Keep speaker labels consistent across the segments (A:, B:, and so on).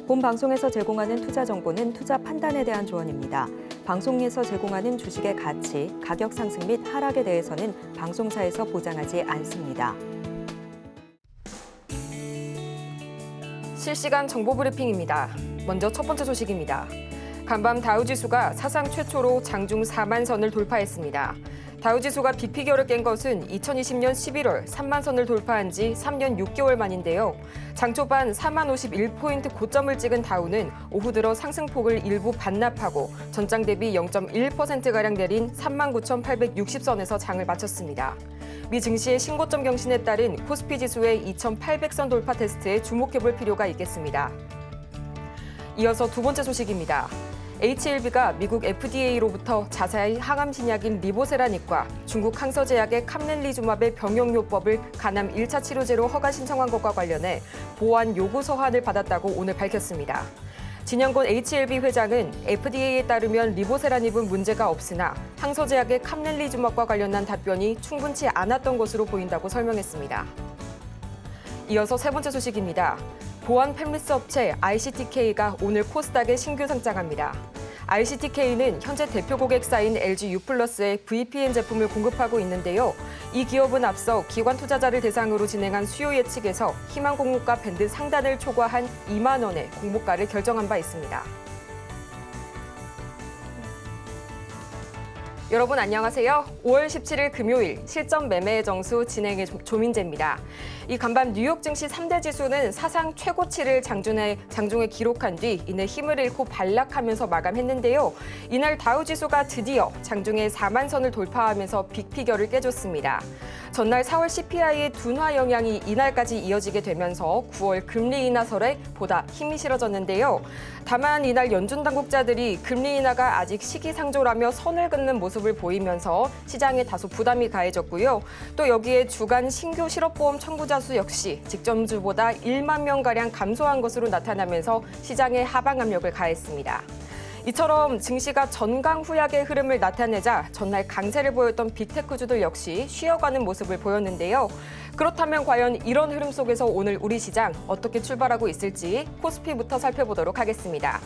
A: 본 방송에서 제공하는 투자 정보는 투자 판단에 대한 조언입니다. 방송에서 제공하는 주식의 가치, 가격 상승 및 하락에 대해서는 방송사에서 보장하지 않습니다.
B: 실시간 정보 브리핑입니다. 먼저 첫 번째 소식입니다. 간밤 다우지수가 사상 최초로 장중 4만 선을 돌파했습니다. 다우지수가 빅피겨를 깬 것은 2020년 11월 3만 선을 돌파한 지 3년 6개월 만인데요. 장 초반 4만 51포인트 고점을 찍은 다우는 오후 들어 상승폭을 일부 반납하고 전장 대비 0.1%가량 내린 3만 9,860선에서 장을 마쳤습니다. 미 증시의 신고점 경신에 따른 코스피 지수의 2,800선 돌파 테스트에 주목해볼 필요가 있겠습니다. 이어서 두 번째 소식입니다. HLB가 미국 FDA로부터 자사의 항암 신약인 리보세라닉과 중국 항서제약의 캄렐리주맙의 병용요법을 간암 1차 치료제로 허가 신청한 것과 관련해 보완 요구 서한을 받았다고 오늘 밝혔습니다. 진영곤 HLB 회장은 FDA에 따르면 리보세라닙은 문제가 없으나 항서제약의 캄렐리주맙과 관련한 답변이 충분치 않았던 것으로 보인다고 설명했습니다. 이어서 세 번째 소식입니다. 보안 팹리스 업체 ICTK가 오늘 코스닥에 신규 상장합니다. ICTK는 현재 대표 고객사인 LG U+의 VPN 제품을 공급하고 있는데요. 이 기업은 앞서 기관 투자자를 대상으로 진행한 수요 예측에서 희망 공모가 밴드 상단을 초과한 2만 원의 공모가를 결정한 바 있습니다. 여러분 안녕하세요. 5월 17일 금요일 실전 매매의 정수 진행의 조민재입니다. 이 간밤 뉴욕 증시 3대 지수는 사상 최고치를 장중에 기록한 뒤 이내 힘을 잃고 반락하면서 마감했는데요. 이날 다우 지수가 드디어 장중에 4만 선을 돌파하면서 빅피겨를 깨줬습니다. 전날 4월 CPI의 둔화 영향이 이날까지 이어지게 되면서 9월 금리 인하설에 보다 힘이 실어졌는데요. 다만 이날 연준 당국자들이 금리 인하가 아직 시기상조라며 선을 긋는 모습을 보이면서 시장에 다소 부담이 가해졌고요. 또 여기에 주간 신규 실업보험 청구자 수 역시 직전주보다 1만 명가량 감소한 것으로 나타나면서 시장에 하방 압력을 가했습니다. 이처럼 증시가 전강후약의 흐름을 나타내자 전날 강세를 보였던 빅테크주들 역시 쉬어가는 모습을 보였는데요. 그렇다면 과연 이런 흐름 속에서 오늘 우리 시장 어떻게 출발하고 있을지 코스피부터 살펴보도록 하겠습니다.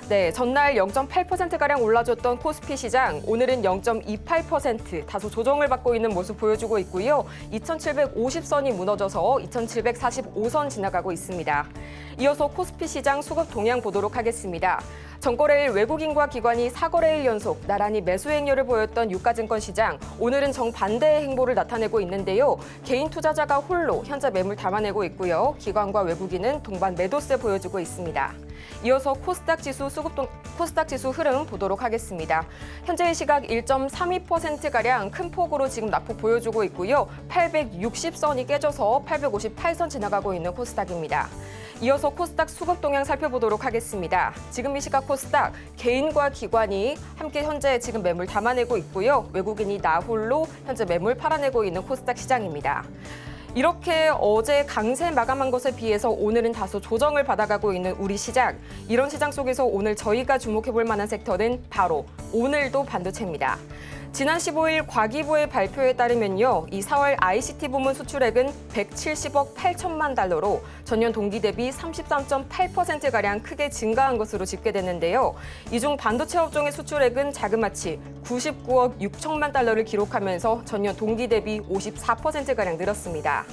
B: 네, 전날 0.8%가량 올라줬던 코스피 시장, 오늘은 0.28% 다소 조정을 받고 있는 모습 보여주고 있고요. 2,750선이 무너져서 2,745선 지나가고 있습니다. 이어서 코스피 시장 수급 동향 보도록 하겠습니다. 전거래일 외국인과 기관이 4거래일 연속 나란히 매수 행렬을 보였던 유가증권 시장, 오늘은 정반대의 행보를 나타내고 있는데요. 개인 투자자가 홀로 현재 매물 담아내고 있고요. 기관과 외국인은 동반 매도세 보여주고 있습니다. 이어서 코스닥 지수 흐름 보도록 하겠습니다. 현재의 시각 1.32%가량 큰 폭으로 지금 낙폭 보여주고 있고요. 860선이 깨져서 858선 지나가고 있는 코스닥입니다. 이어서 코스닥 수급 동향 살펴보도록 하겠습니다. 지금 이 시각 코스닥 개인과 기관이 함께 현재 지금 매물 담아내고 있고요. 외국인이 나홀로 현재 매물 팔아내고 있는 코스닥 시장입니다. 이렇게 어제 강세 마감한 것에 비해서 오늘은 다소 조정을 받아가고 있는 우리 시장. 이런 시장 속에서 오늘 저희가 주목해볼 만한 섹터는 바로 오늘도 반도체입니다. 지난 15일 과기부의 발표에 따르면요, 이 4월 ICT 부문 수출액은 170억 8천만 달러로 전년 동기 대비 33.8%가량 크게 증가한 것으로 집계됐는데요. 이 중 반도체 업종의 수출액은 자그마치 99억 6천만 달러를 기록하면서 전년 동기 대비 54%가량 늘었습니다.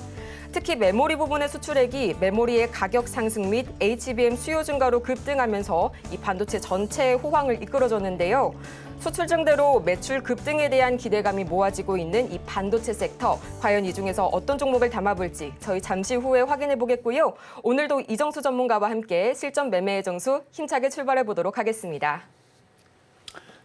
B: 특히 메모리 부분의 수출액이 메모리의 가격 상승 및 HBM 수요 증가로 급등하면서 이 반도체 전체의 호황을 이끌어줬는데요. 수출 증대로 매출 급등에 대한 기대감이 모아지고 있는 이 반도체 섹터, 과연 이 중에서 어떤 종목을 담아볼지 저희 잠시 후에 확인해 보겠고요. 오늘도 이정수 전문가와 함께 실전 매매의 정수 힘차게 출발해 보도록 하겠습니다.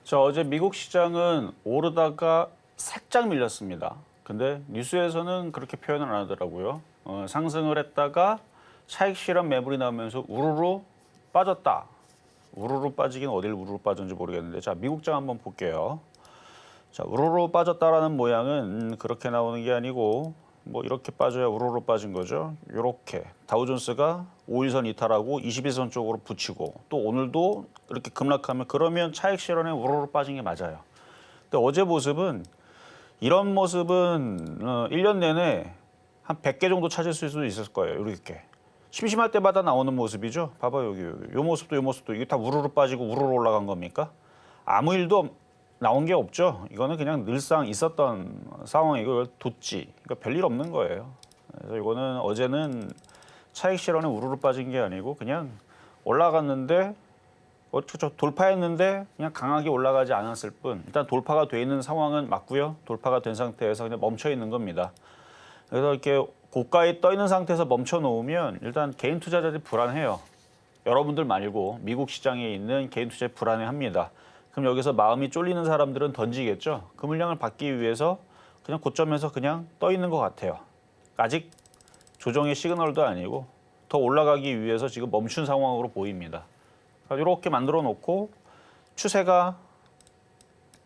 C: 자, 어제 미국 시장은 오르다가 살짝 밀렸습니다. 근데 뉴스에서는 그렇게 표현을 안 하더라고요. 상승을 했다가 차익 실현 매물이 나오면서 우르르 빠졌다. 우르르 빠지긴 어딜 우르르 빠졌는지 모르겠는데, 자, 미국장 한번 볼게요. 자, 우르르 빠졌다라는 모양은 그렇게 나오는 게 아니고 뭐 이렇게 빠져야 우르르 빠진 거죠. 이렇게 다우존스가 5일선 이탈하고 21선 쪽으로 붙이고, 또 오늘도 이렇게 급락하면 그러면 차익 실현에 우르르 빠진 게 맞아요. 근데 어제 모습은 이런 모습은 1년 내내 한 100개 정도 찾을 수도 있을 거예요. 이렇게. 심심할 때마다 나오는 모습이죠. 봐봐요, 여기. 요 모습도 요 모습도 이게 다 우르르 빠지고 우르르 올라간 겁니까? 아무 일도 나온 게 없죠. 이거는 그냥 늘상 있었던 상황이고 뒀지. 그러니까 별일 없는 거예요. 그래서 이거는 어제는 차익 실현에 우르르 빠진 게 아니고 그냥 올라갔는데 돌파했는데 그냥 강하게 올라가지 않았을 뿐 일단 돌파가 돼 있는 상황은 맞고요. 돌파가 된 상태에서 그냥 멈춰 있는 겁니다. 그래서 이렇게 고가에 떠 있는 상태에서 멈춰 놓으면 일단 개인 투자자들이 불안해요. 여러분들 말고 미국 시장에 있는 개인 투자자 불안해합니다. 그럼 여기서 마음이 쫄리는 사람들은 던지겠죠. 그 물량을 받기 위해서 그냥 고점에서 그냥 떠 있는 것 같아요. 아직 조정의 시그널도 아니고 더 올라가기 위해서 지금 멈춘 상황으로 보입니다. 이렇게 만들어 놓고 추세가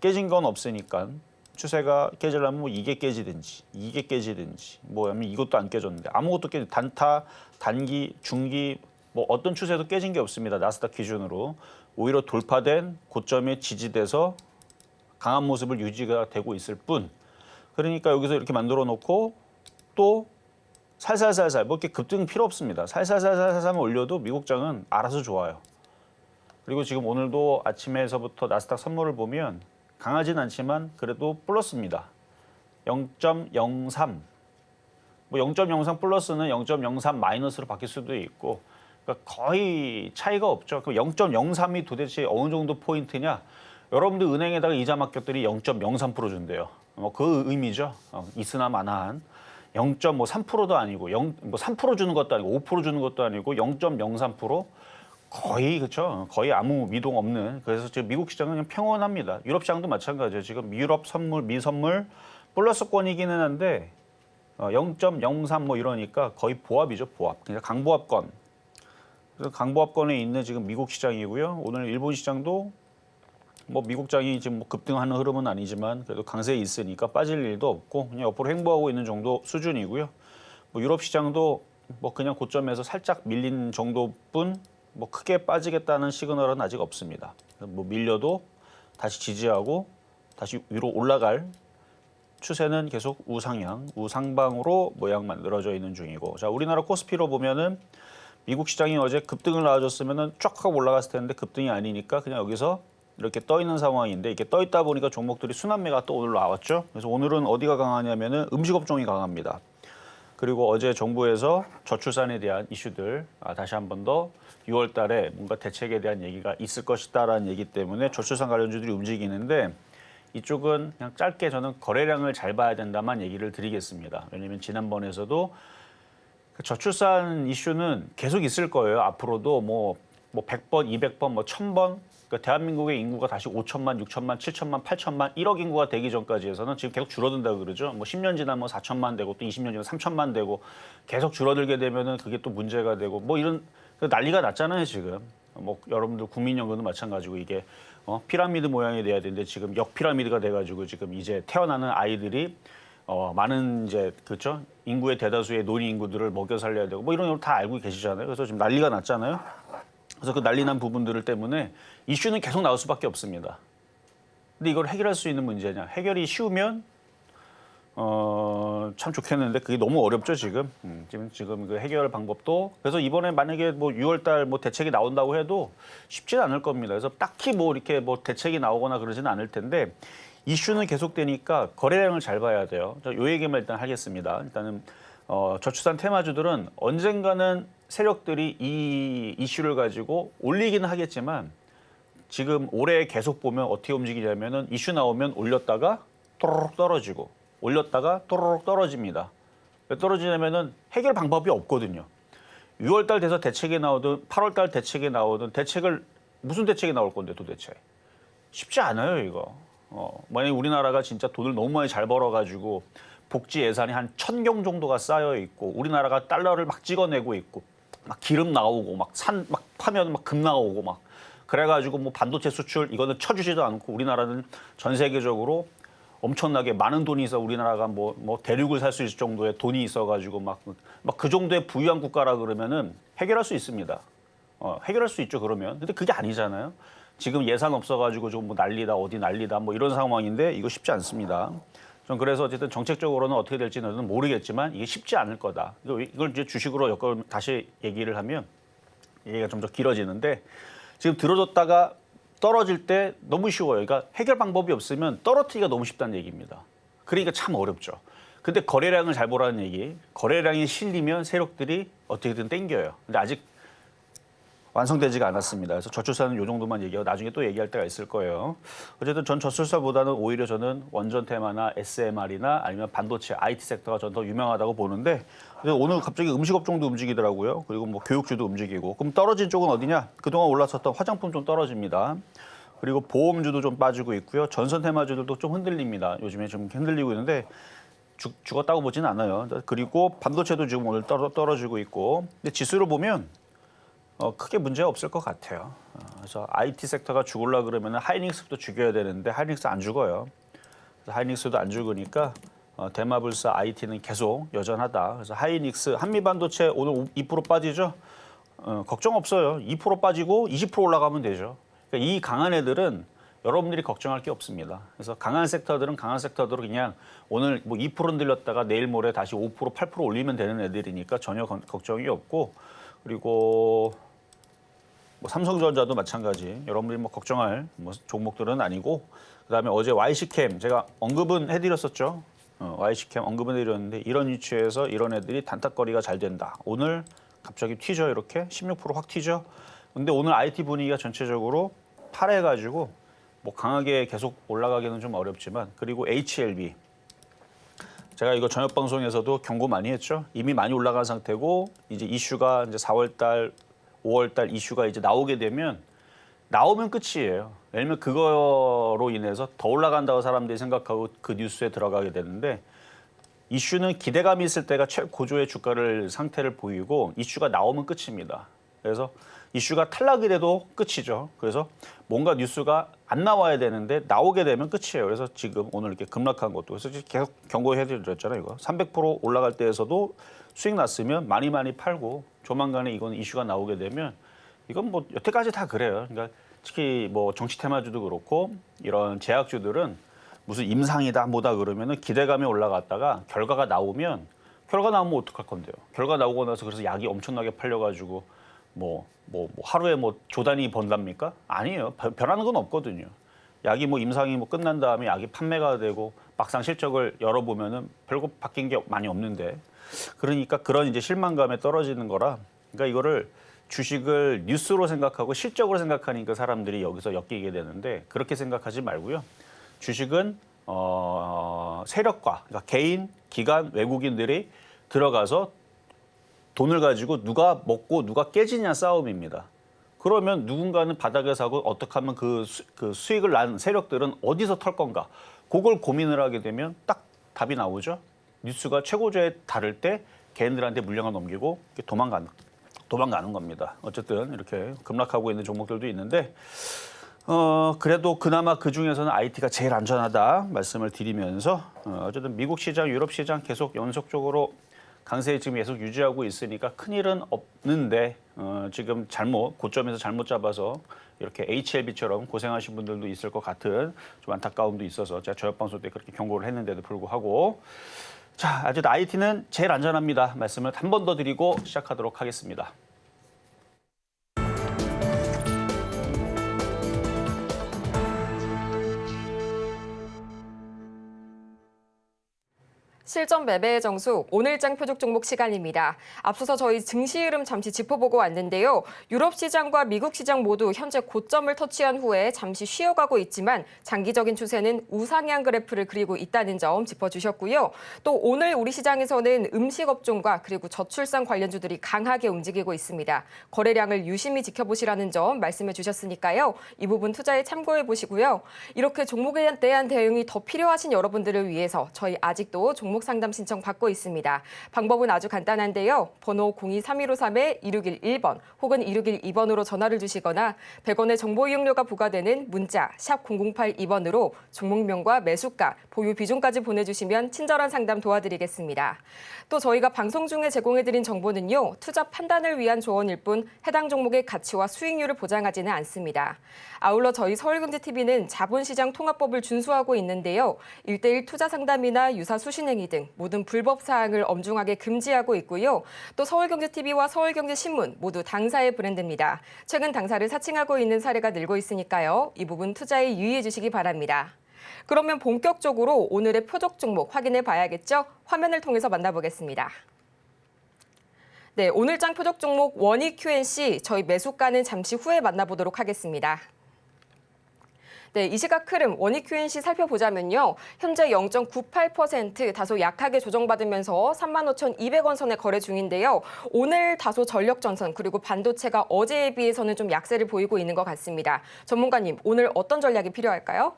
C: 깨진 건 없으니까 추세가 깨지려면 뭐 이게 깨지든지 뭐 아니면 이것도 안 깨졌는데 아무것도 깨지 단타, 단기, 중기 뭐 어떤 추세도 깨진 게 없습니다. 나스닥 기준으로 오히려 돌파된 고점에 지지돼서 강한 모습을 유지가 되고 있을 뿐 그러니까 여기서 이렇게 만들어 놓고 또 살살살살 뭐 이렇게 급등 필요 없습니다. 살살살살살만 올려도 미국장은 알아서 좋아요. 그리고 지금 오늘도 아침에서부터 나스닥 선물을 보면 강하진 않지만 그래도 플러스입니다. 0.03. 뭐 0.03 플러스는 0.03 마이너스로 바뀔 수도 있고 그러니까 거의 차이가 없죠. 그 0.03이 도대체 어느 정도 포인트냐? 여러분들 은행에다가 이자 맡겼더니 0.03% 준대요. 뭐 그 의미죠. 있으나 마나한 0.3%도 아니고 3% 주는 것도 아니고 5% 주는 것도 아니고 0.03% 거의 그렇죠. 거의 아무 미동 없는. 그래서 지금 미국 시장은 그냥 평온합니다. 유럽 시장도 마찬가지예요. 지금 유럽 선물, 미선물 플러스권이기는 한데 0.03 뭐 이러니까 거의 보합이죠. 보합. 그러니까 강보합권. 그래서 강보합권에 있는 지금 미국 시장이고요. 오늘 일본 시장도 뭐 미국장이 지금 뭐 급등하는 흐름은 아니지만 그래도 강세에 있으니까 빠질 일도 없고 그냥 옆으로 횡보하고 있는 정도 수준이고요. 뭐 유럽 시장도 뭐 그냥 고점에서 살짝 밀린 정도뿐 뭐 크게 빠지겠다는 시그널은 아직 없습니다. 뭐 밀려도 다시 지지하고 다시 위로 올라갈 추세는 계속 우상향, 우상방으로 모양 만들어져 있는 중이고 자 우리나라 코스피로 보면은 미국 시장이 어제 급등을 나와줬으면은 쫙 하고 올라갔을 텐데 급등이 아니니까 그냥 여기서 이렇게 떠 있는 상황인데 이렇게 떠 있다 보니까 종목들이 순환매가 또 오늘 나왔죠. 그래서 오늘은 어디가 강하냐면은 음식업종이 강합니다. 그리고 어제 정부에서 저출산에 대한 이슈들 다시 한 번 더 6월 달에 뭔가 대책에 대한 얘기가 있을 것이다라는 얘기 때문에 저출산 관련주들이 움직이는데 이쪽은 그냥 짧게 저는 거래량을 잘 봐야 된다만 얘기를 드리겠습니다. 왜냐하면 지난번에서도 그 저출산 이슈는 계속 있을 거예요. 앞으로도 뭐 100번, 200번, 뭐 1000번 그러니까 대한민국의 인구가 다시 5천만, 6천만, 7천만, 8천만, 1억 인구가 되기 전까지 해서는 지금 계속 줄어든다고 그러죠. 뭐 10년 지나면 뭐 4천만 되고 또 20년 지나면 3천만 되고 계속 줄어들게 되면은 그게 또 문제가 되고 뭐 이런 난리가 났잖아요, 지금. 뭐 여러분들 국민연금도 마찬가지고 이게 피라미드 모양이 돼야 되는데 지금 역피라미드가 돼 가지고 지금 이제 태어나는 아이들이 많은 이제 그렇죠? 인구의 대다수의 노인 인구들을 먹여 살려야 되고 뭐 이런 걸 다 알고 계시잖아요. 그래서 지금 난리가 났잖아요. 그래서 그 난리 난 부분들을 때문에 이슈는 계속 나올 수밖에 없습니다. 근데 이걸 해결할 수 있는 문제냐? 해결이 쉬우면 참 좋겠는데 그게 너무 어렵죠 지금. 지금 그 해결 방법도 그래서 이번에 만약에 뭐 6월달 뭐 대책이 나온다고 해도 쉽지는 않을 겁니다. 그래서 딱히 뭐 이렇게 뭐 대책이 나오거나 그러지는 않을 텐데 이슈는 계속되니까 거래량을 잘 봐야 돼요. 요 얘기만 일단 하겠습니다. 일단은 저출산 테마주들은 언젠가는 세력들이 이 이슈를 가지고 올리기는 하겠지만 지금 올해 계속 보면 어떻게 움직이냐면은 이슈 나오면 올렸다가 또르륵 떨어지고 올렸다가 또르륵 떨어집니다. 왜 떨어지냐면은 해결 방법이 없거든요. 6월달 돼서 대책이 나오든 8월달 대책이 나오든 무슨 대책이 나올 건데 도대체 쉽지 않아요 이거. 만약에 우리나라가 진짜 돈을 너무 많이 잘 벌어가지고 복지 예산이 한 1000경 정도가 쌓여 있고 우리나라가 달러를 막 찍어내고 있고 막 기름 나오고 막 파면 막 금 나오고 막 그래가지고 뭐 반도체 수출 이거는 쳐주지도 않고 우리나라는 전 세계적으로 엄청나게 많은 돈이 있어 우리나라가 뭐 대륙을 살 수 있을 정도의 돈이 있어가지고 막 그 정도의 부유한 국가라 그러면은 해결할 수 있습니다. 해결할 수 있죠 그러면. 근데 그게 아니잖아요. 지금 예산 없어가지고 좀 뭐 난리다 어디 난리다 뭐 이런 상황인데 이거 쉽지 않습니다. 전 그래서 어쨌든 정책적으로는 어떻게 될지는 모르겠지만 이게 쉽지 않을 거다. 이걸 이제 주식으로 다시 얘기를 하면 얘기가 좀 더 길어지는데 지금 들어줬다가 떨어질 때 너무 쉬워요. 그러니까 해결 방법이 없으면 떨어뜨리기가 너무 쉽다는 얘기입니다. 그러니까 참 어렵죠. 근데 거래량을 잘 보라는 얘기. 거래량이 실리면 세력들이 어떻게든 땡겨요. 근데 아직 완성되지가 않았습니다. 그래서 저출산은 이 정도만 얘기하고 나중에 또 얘기할 때가 있을 거예요. 어쨌든 전 저출산보다는 오히려 저는 원전 테마나 SMR이나 아니면 반도체, IT 섹터가 전 더 유명하다고 보는데 오늘 갑자기 음식업종도 움직이더라고요. 그리고 뭐 교육주도 움직이고. 그럼 떨어진 쪽은 어디냐? 그동안 올랐었던 화장품 좀 떨어집니다. 그리고 보험주도 좀 빠지고 있고요. 전선 테마주들도 좀 흔들립니다. 요즘에 좀 흔들리고 있는데 죽었다고 보지는 않아요. 그리고 반도체도 지금 오늘 떨어지고 있고. 근데 지수를 보면 크게 문제가 없을 것 같아요. 그래서 IT 섹터가 죽으려 그러면 하이닉스도 죽여야 되는데 하이닉스 안 죽어요. 그래서 하이닉스도 안 죽으니까 대마불사 IT는 계속 여전하다. 그래서 하이닉스, 한미반도체 오늘 2% 빠지죠? 걱정 없어요. 2% 빠지고 20% 올라가면 되죠. 그러니까 이 강한 애들은 여러분들이 걱정할 게 없습니다. 그래서 강한 섹터들은 강한 섹터대로 그냥 오늘 뭐 2% 흔들렸다가 내일 모레 다시 5%, 8% 올리면 되는 애들이니까 전혀 걱정이 없고 그리고 뭐 삼성전자도 마찬가지. 여러분들이 뭐 걱정할 종목들은 아니고 그다음에 어제 YC캠 제가 언급은 해드렸었죠. YC캠 언급은 해드렸는데 이런 위치에서 이런 애들이 단타거리가 잘 된다. 오늘 갑자기 튀죠 이렇게 16% 확 튀죠. 근데 오늘 IT 분위기가 전체적으로 파래가지고 뭐 강하게 계속 올라가기는 좀 어렵지만 그리고 HLB 제가 이거 저녁 방송에서도 경고 많이 했죠. 이미 많이 올라간 상태고 이제 이슈가 이제 4월달, 5월달 이슈가 이제 나오게 되면 나오면 끝이에요. 왜냐면 그거로 인해서 더 올라간다고 사람들이 생각하고 그 뉴스에 들어가게 되는데 이슈는 기대감이 있을 때가 최고조의 주가를 상태를 보이고 이슈가 나오면 끝입니다. 그래서 이슈가 탈락이 돼도 끝이죠. 그래서 뭔가 뉴스가 안 나와야 되는데 나오게 되면 끝이에요. 그래서 지금 오늘 이렇게 급락한 것도 그래서 계속 경고해드렸잖아요. 이거 300% 올라갈 때에서도 수익 났으면 많이 팔고 조만간에 이건 이슈가 나오게 되면 이건 뭐 여태까지 다 그래요. 그러니까 특히 뭐 정치 테마주도 그렇고 이런 제약주들은 무슨 임상이다 뭐다 그러면은 기대감이 올라갔다가 결과가 나오면 어떡할 건데요. 결과 나오고 나서 그래서 약이 엄청나게 팔려가지고 뭐 하루에 뭐 조단위 번답니까? 아니에요. 변하는 건 없거든요. 약이 뭐 임상이 뭐 끝난 다음에 약이 판매가 되고 막상 실적을 열어보면은 별거 바뀐 게 많이 없는데 그러니까 그런 이제 실망감에 떨어지는 거라 그러니까 이거를 주식을 뉴스로 생각하고 실적으로 생각하니까 사람들이 여기서 엮이게 되는데 그렇게 생각하지 말고요. 주식은 세력과 그러니까 개인, 기관, 외국인들이 들어가서 돈을 가지고 누가 먹고 누가 깨지냐 싸움입니다. 그러면 누군가는 바닥에 사고 어떻게 하면 그 수익을 난 세력들은 어디서 털 건가? 그걸 고민을 하게 되면 딱 답이 나오죠. 뉴스가 최고조에 다를 때 개인들한테 물량을 넘기고 도망가는 겁니다. 어쨌든 이렇게 급락하고 있는 종목들도 있는데 그래도 그나마 그 중에서는 IT가 제일 안전하다 말씀을 드리면서 어쨌든 미국 시장, 유럽 시장 계속 연속적으로 강세 지금 계속 유지하고 있으니까 큰일은 없는데 지금 고점에서 잘못 잡아서 이렇게 HLB처럼 고생하신 분들도 있을 것 같은 좀 안타까움도 있어서 제가 저녁 방송 때 그렇게 경고를 했는데도 불구하고 자, 어쨌든 IT는 제일 안전합니다. 말씀을 한 번 더 드리고 시작하도록 하겠습니다.
B: 실전 매매의 정수 오늘장 표적 종목 시간입니다. 앞서서 저희 증시 흐름 잠시 짚어보고 왔는데요. 유럽 시장과 미국 시장 모두 현재 고점을 터치한 후에 잠시 쉬어가고 있지만 장기적인 추세는 우상향 그래프를 그리고 있다는 점 짚어주셨고요. 또 오늘 우리 시장에서는 음식업종과 그리고 저출산 관련주들이 강하게 움직이고 있습니다. 거래량을 유심히 지켜보시라는 점 말씀해 주셨으니까요. 이 부분 투자에 참고해 보시고요. 이렇게 종목에 대한 대응이 더 필요하신 여러분들을 위해서 저희 아직도 종목 상담 신청 받고 있습니다. 방법은 아주 간단한데요. 번호 023153-2611번 혹은 2612번으로 전화를 주시거나 100원의 정보 이용료가 부과되는 문자 샵 0082번으로 종목명과 매수가, 보유 비중까지 보내주시면 친절한 상담 도와드리겠습니다. 또 저희가 방송 중에 제공해드린 정보는요. 투자 판단을 위한 조언일 뿐 해당 종목의 가치와 수익률을 보장하지는 않습니다. 아울러 저희 서울경제TV는 자본시장 통합법을 준수하고 있는데요. 1:1 투자 상담이나 유사 수신행위 등 모든 불법 사항을 엄중하게 금지하고 있고요. 또 서울경제TV와 서울경제신문 모두 당사의 브랜드입니다. 최근 당사를 사칭하고 있는 사례가 늘고 있으니까요. 이 부분 투자에 유의해 주시기 바랍니다. 그러면 본격적으로 오늘의 표적 종목 확인해 봐야겠죠? 화면을 통해서 만나보겠습니다. 네, 오늘장 표적 종목 원익 QNC 저희 매수가는 잠시 후에 만나보도록 하겠습니다. 네, 이 시각 흐름 원익 QNC 살펴보자면요. 현재 0.98% 다소 약하게 조정받으면서 35,200원 선에 거래 중인데요. 오늘 다소 전력 전선 그리고 반도체가 어제에 비해서는 좀 약세를 보이고 있는 것 같습니다. 전문가님, 오늘 어떤 전략이 필요할까요?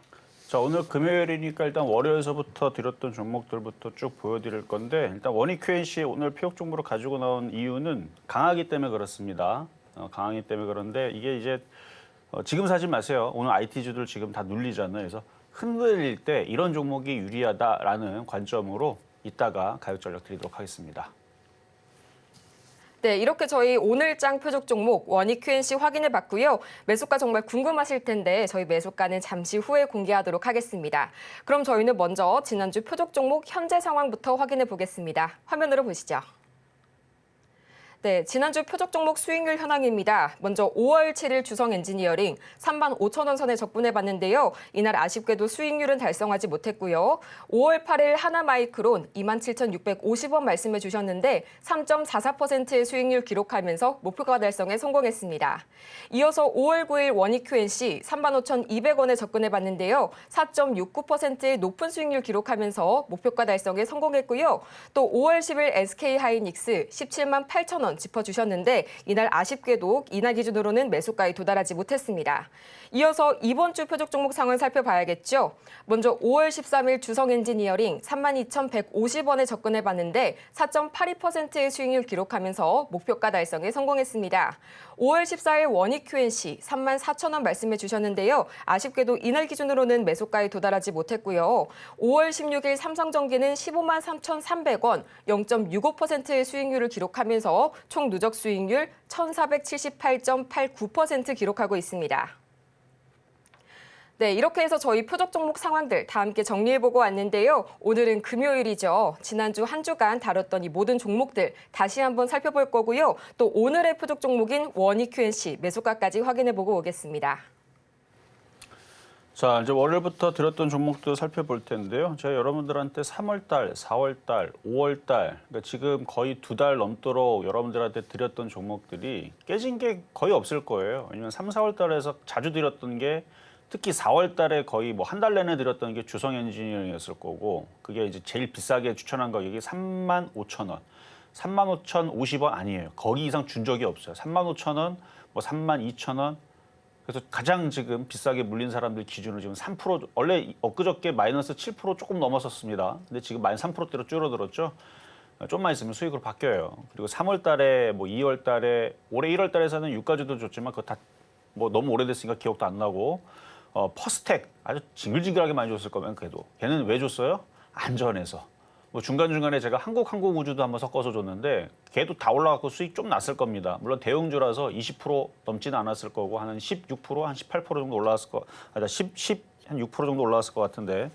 C: 자, 오늘 금요일이니까 일단 월요일서부터 드렸던 종목들부터 쭉 보여드릴 건데 일단 원익 QNC 오늘 표적 종목으로 가지고 나온 이유는 강하기 때문에 그렇습니다. 강하기 때문에 그런데 이게 이제 지금 사지 마세요. 오늘 IT주들 지금 다 눌리잖아요. 그래서 흔들릴 때 이런 종목이 유리하다라는 관점으로 이따가 가격 전략 드리도록 하겠습니다.
B: 네, 이렇게 저희 오늘장 표적 종목 원익 QNC 확인해 봤고요. 매수가 정말 궁금하실 텐데 저희 매수가는 잠시 후에 공개하도록 하겠습니다. 그럼 저희는 먼저 지난주 표적 종목 현재 상황부터 확인해 보겠습니다. 화면으로 보시죠. 네, 지난주 표적 종목 수익률 현황입니다. 먼저 5월 7일 주성 엔지니어링 35,000원 선에 접근해 봤는데요. 이날 아쉽게도 수익률은 달성하지 못했고요. 5월 8일 하나마이크론 27,650원 말씀해 주셨는데 3.44%의 수익률 기록하면서 목표가 달성에 성공했습니다. 이어서 5월 9일 원익 QNC 35,200원에 접근해 봤는데요. 4.69%의 높은 수익률 기록하면서 목표가 달성에 성공했고요. 또 5월 10일 SK 하이닉스 178,000원 짚어주셨는데 이날 아쉽게도 이날 기준으로는 매수가에 도달하지 못했습니다. 이어서 이번 주 표적 종목 상황 살펴봐야겠죠. 먼저 5월 13일 주성 엔지니어링 32,150원에 접근해 봤는데 4.82%의 수익률 기록하면서 목표가 달성에 성공했습니다. 5월 14일 원익 QNC 34,000원 말씀해 주셨는데요. 아쉽게도 이날 기준으로는 매수가에 도달하지 못했고요. 5월 16일 삼성전기는 153,300원 0.65%의 수익률을 기록하면서 총 누적 수익률 1,478.89% 기록하고 있습니다. 네, 이렇게 해서 저희 표적 종목 상황들 다 함께 정리해보고 왔는데요. 오늘은 금요일이죠. 지난주 한 주간 다뤘던 이 모든 종목들 다시 한번 살펴볼 거고요. 또 오늘의 표적 종목인 원익 QNC 매수가까지 확인해보고 오겠습니다.
C: 자, 이제 월요일부터 드렸던 종목도 살펴볼 텐데요. 제가 여러분들한테 3월달, 4월달, 5월달, 그러니까 지금 거의 2달 넘도록 여러분들한테 드렸던 종목들이 깨진 게 거의 없을 거예요. 왜냐면 3, 4월달에서 자주 드렸던 게 특히 4월달에 거의 뭐 한 달 내내 드렸던 게 주성 엔지니어링이었을 거고 그게 이제 제일 비싸게 추천한 가격이 35,000원, 35,050원 아니에요. 거기 이상 준 적이 없어요. 35,000원, 뭐 32,000원. 그래서 가장 지금 비싸게 물린 사람들 기준으로 지금 3% 원래 엊그저께 마이너스 7% 조금 넘었었습니다. 근데 지금 마이너스 3%대로 줄어들었죠. 좀만 있으면 수익으로 바뀌어요. 그리고 3월 달에 뭐 2월 달에 올해 1월 달에서는 유가주도 줬지만 그거 다 뭐 너무 오래됐으니까 기억도 안 나고 퍼스텍 아주 징글징글하게 많이 줬을 거면 그래도 걔는 왜 줬어요? 안전해서. 뭐 중간중간에 제가 한국항공우주도 한번 섞어서 줬는데 걔도 다 올라갔고 수익 좀 났을 겁니다. 물론 대형주라서 20% 넘지는 않았을 거고 한 16%, 한 18% 정도 올라갔을 거, 한 6% 정도 올라갔을 것 같은데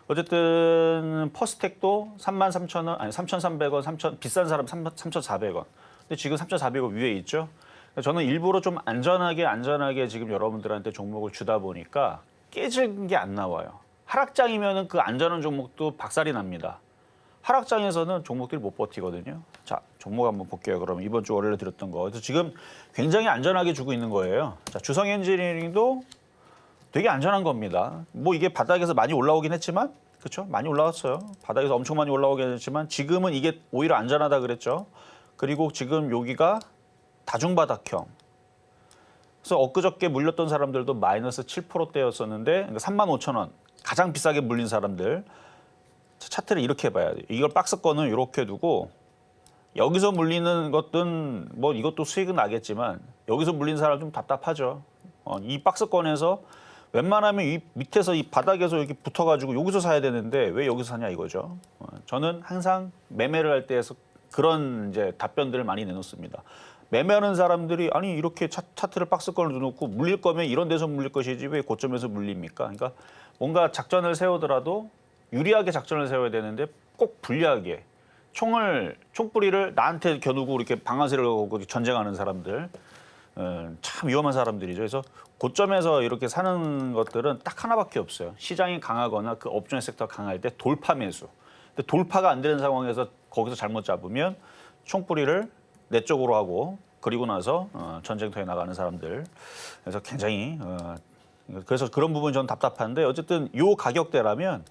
C: 어쨌든 퍼스텍도 33,000원, 아니 3,300원, 비싼 사람 3,400원. 근데 지금 3,400원 위에 있죠. 저는 일부러 좀 안전하게 지금 여러분들한테 종목을 주다 보니까 깨진 게 안 나와요. 하락장이면은 그 안전한 종목도 박살이 납니다. 하락장에서는 종목들이 못 버티거든요. 자, 종목 한번 볼게요. 그럼 이번 주 월요일에 드렸던 거. 그래서 지금 굉장히 안전하게 주고 있는 거예요. 자, 주성 엔지니어링도 되게 안전한 겁니다. 뭐 이게 바닥에서 많이 올라오긴 했지만, 그렇죠? 많이 올라왔어요. 바닥에서 엄청 많이 올라오긴 했지만 지금은 이게 오히려 안전하다 그랬죠. 그리고 지금 여기가 다중바닥형. 그래서 엊그저께 물렸던 사람들도 마이너스 7%대였었는데 그러니까 35,000원 가장 비싸게 물린 사람들 차트를 이렇게 봐야 돼요. 이걸 박스권은 이렇게 두고 여기서 물리는 것은 뭐 이것도 수익은 나겠지만 여기서 물린 사람 좀 답답하죠. 이 박스권에서 웬만하면 이 밑에서 이 바닥에서 이렇게 붙어가지고 여기서 사야 되는데 왜 여기서 사냐 이거죠. 저는 항상 매매를 할 때에서 그런 이제 답변들을 많이 내놓습니다. 매매하는 사람들이 아니 이렇게 차트를 박스권을 놓고 물릴 거면 이런 데서 물릴 것이지 왜 고점에서 물립니까? 그러니까 뭔가 작전을 세우더라도 유리하게 작전을 세워야 되는데 꼭 불리하게 총뿌리를 나한테 겨누고 이렇게 방아쇠를 걸고 전쟁하는 사람들 참 위험한 사람들이죠. 그래서 고점에서 이렇게 사는 것들은 딱 하나밖에 없어요. 시장이 강하거나 그 업종의 섹터가 강할 때 돌파 매수. 근데 돌파가 안 되는 상황에서 거기서 잘못 잡으면 총뿌리를 내 쪽으로 하고 그리고 나서 전쟁터에 나가는 사람들. 그래서 굉장히 그래서 그런 부분이 저는 답답한데 어쨌든 요 가격대라면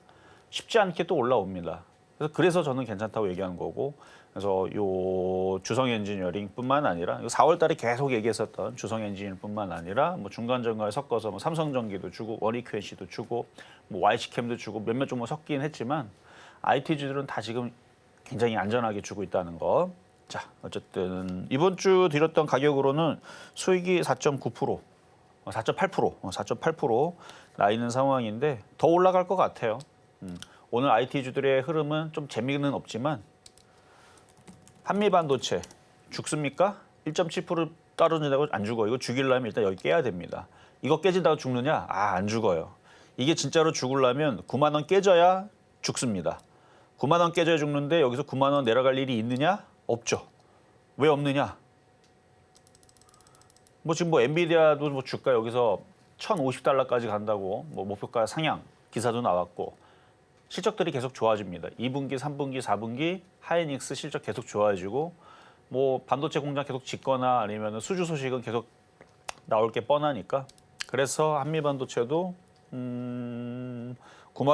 C: 쉽지 않게 또 올라옵니다. 그래서 저는 괜찮다고 얘기하는 거고 그래서 요 주성 엔지니어링뿐만 아니라 4월 달에 계속 얘기했었던 주성 엔지니어링뿐만 아니라 뭐 중간 전과에 섞어서 뭐 삼성전기도 주고 원익QNC도 주고 뭐 YC캠도 주고 몇몇 종목 섞긴 했지만 IT주들은 다 지금 굉장히 안전하게 주고 있다는 거. 자, 어쨌든 이번 주 드렸던 가격으로는 수익이 4.9%, 4.8% 나 있는 상황인데 더 올라갈 것 같아요. 오늘 IT주들의 흐름은 좀 재미는 없지만 한미반도체 죽습니까? 1.7% 떨어진다고 안 죽어. 이거 죽이려면 일단 여기 깨야 됩니다. 이거 깨진다고 죽느냐? 안 죽어요. 이게 진짜로 죽으려면 9만 원 깨져야 죽습니다. 9만 원 깨져야 죽는데 여기서 9만 원 내려갈 일이 있느냐? 없죠. 왜 없느냐? 뭐 지금 뭐 엔비디아도 뭐 주가 여기서 1,050달러까지 간다고 뭐 목표가 상향 기사도 나왔고 실적들이 계속 좋아집니다. 2분기, 3분기, 4분기 하이닉스 실적 계속 좋아지고 뭐 반도체 공장 계속 짓거나 아니면 수주 소식은 계속 나올 게 뻔하니까 그래서 한미반도체도 9만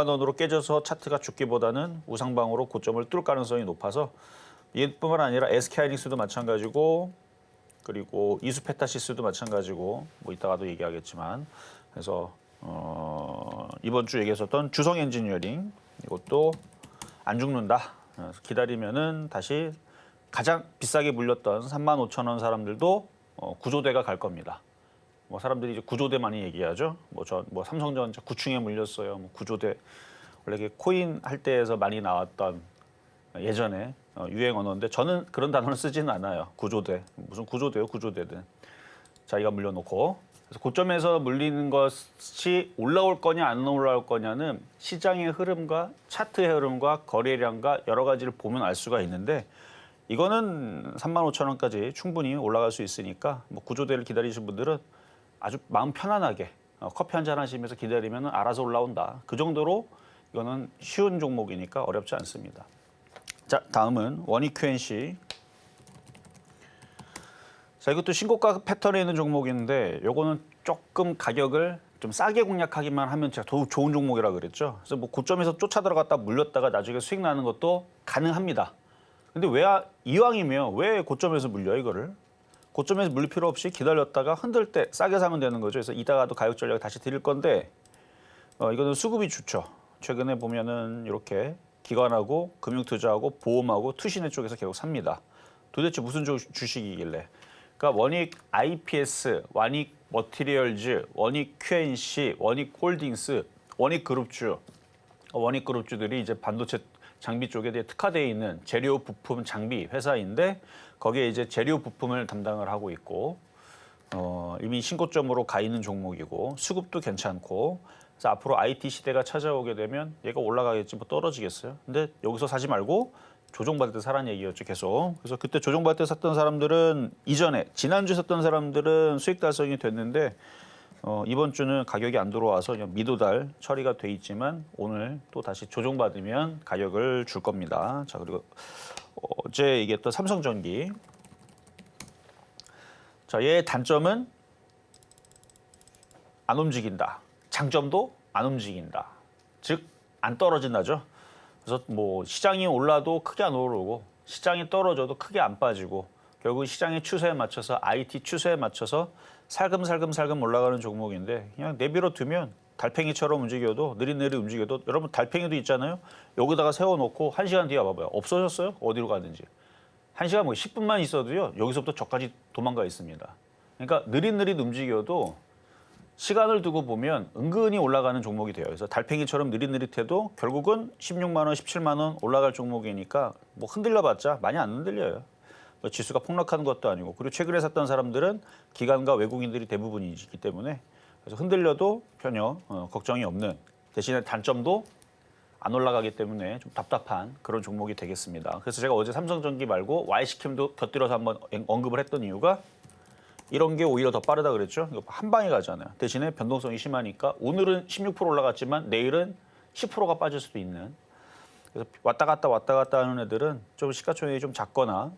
C: 원으로 깨져서 차트가 죽기보다는 우상방으로 고점을 뚫을 가능성이 높아서 이뿐만 아니라 SK하이닉스도 마찬가지고 그리고 이수페타시스도 마찬가지고 뭐 이따가도 얘기하겠지만 그래서 이번 주 얘기했었던 주성 엔지니어링 이것도 안 죽는다. 기다리면은 다시 가장 비싸게 물렸던 35,000원 사람들도 구조대가 갈 겁니다. 뭐 사람들이 이제 구조대 많이 얘기하죠. 뭐 삼성전자 9층에 물렸어요. 뭐 구조대 원래 이게 코인 할 때에서 많이 나왔던 예전에 유행 언어인데 저는 그런 단어를 쓰지는 않아요. 구조대 무슨 구조대요? 구조대든 자기가 물려놓고. 그래서 고점에서 물리는 것이 올라올 거냐 안 올라올 거냐는 시장의 흐름과 차트의 흐름과 거래량과 여러 가지를 보면 알 수가 있는데 이거는 35,000원까지 충분히 올라갈 수 있으니까 뭐 구조대를 기다리시는 분들은 아주 마음 편안하게 커피 한잔 하시면서 기다리면 알아서 올라온다. 그 정도로 이거는 쉬운 종목이니까 어렵지 않습니다. 자, 다음은 원익QNC. 자, 이것도 신고가 패턴에 있는 종목인데 요거는 조금 가격을 좀 싸게 공략하기만 하면 제가 더욱 좋은 종목이라 그랬죠. 그래서 뭐 고점에서 쫓아 들어갔다 물렸다가 나중에 수익 나는 것도 가능합니다. 근데 왜 이왕이면 왜 고점에서 물려요, 이거를? 고점에서 물릴 필요 없이 기다렸다가 흔들 때 싸게 사면 되는 거죠. 그래서 이따가도 가격 전략을 다시 드릴 건데 이거는 수급이 좋죠. 최근에 보면은 이렇게 기관하고 금융투자하고 보험하고 투신회 쪽에서 계속 삽니다. 도대체 무슨 주식이길래? 그러니까 원익 IPS, 원익 머티리얼즈, 원익 QNC, 원익 홀딩스, 원익 그룹주, 원익 그룹주들이 이제 반도체 장비 쪽에 대해 특화되어 있는 재료 부품 장비 회사인데 거기에 이제 재료 부품을 담당을 하고 있고 이미 신고점으로 가 있는 종목이고 수급도 괜찮고 그래서 앞으로 IT 시대가 찾아오게 되면 얘가 올라가겠지 뭐 떨어지겠어요. 근데 여기서 사지 말고 조정받을 때 사라는 얘기였죠, 계속. 그래서 그때 조정받을 때 샀던 사람들은 이전에 지난주에 샀던 사람들은 수익 달성이 됐는데 이번 주는 가격이 안 들어와서 그냥 미도달 처리가 돼 있지만 오늘 또 다시 조정받으면 가격을 줄 겁니다. 자, 그리고 어제 얘기했던 삼성전기. 자, 얘의 단점은 안 움직인다. 장점도 안 움직인다. 즉, 안 떨어진다죠. 그래서 뭐 시장이 올라도 크게 안 오르고 시장이 떨어져도 크게 안 빠지고 결국 시장의 추세에 맞춰서 IT 추세에 맞춰서 살금 올라가는 종목인데 그냥 내버려 두면 달팽이처럼 움직여도 느릿느릿 움직여도 여러분 달팽이도 있잖아요. 여기다가 세워놓고 1시간 뒤에 와봐요. 없어졌어요? 어디로 가든지. 1시간 뭐 10분만 있어도요. 여기서부터 저까지 도망가 있습니다. 그러니까 느릿느릿 움직여도 시간을 두고 보면 은근히 올라가는 종목이 돼요. 그래서 달팽이처럼 느릿느릿해도 결국은 16만 원, 17만 원 올라갈 종목이니까 뭐 흔들려봤자 많이 안 흔들려요. 지수가 폭락하는 것도 아니고 그리고 최근에 샀던 사람들은 기관과 외국인들이 대부분이기 때문에 그래서 흔들려도 전혀 걱정이 없는 대신에 단점도 안 올라가기 때문에 좀 답답한 그런 종목이 되겠습니다. 그래서 제가 어제 삼성전기 말고 Y시킴도 곁들여서 한번 언급을 했던 이유가 이런 게 오히려 더 빠르다 그랬죠. 이거 한 방에 가잖아요. 대신에 변동성이 심하니까 오늘은 16% 올라갔지만 내일은 10%가 빠질 수도 있는. 그래서 왔다 갔다 하는 애들은 좀 시가총액이 좀 작거나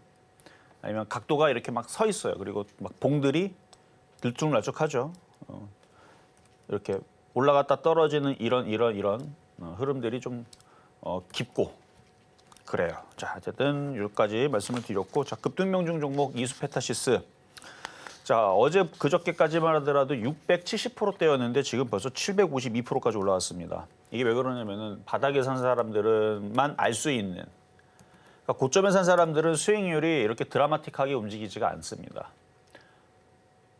C: 아니면 각도가 이렇게 막 서 있어요. 그리고 막 봉들이 들쭉날쭉하죠. 이렇게 올라갔다 떨어지는 이런 흐름들이 좀 깊고 그래요. 자, 어쨌든 여기까지 말씀을 드렸고, 자, 급등명중 종목 이수페타시스. 자, 어제 그저께까지만 하더라도 670%대였는데 지금 벌써 752%까지 올라왔습니다. 이게 왜 그러냐면은 바닥에 산 사람들은만 알 수 있는. 그러니까 고점에 산 사람들은 수익률이 이렇게 드라마틱하게 움직이지가 않습니다.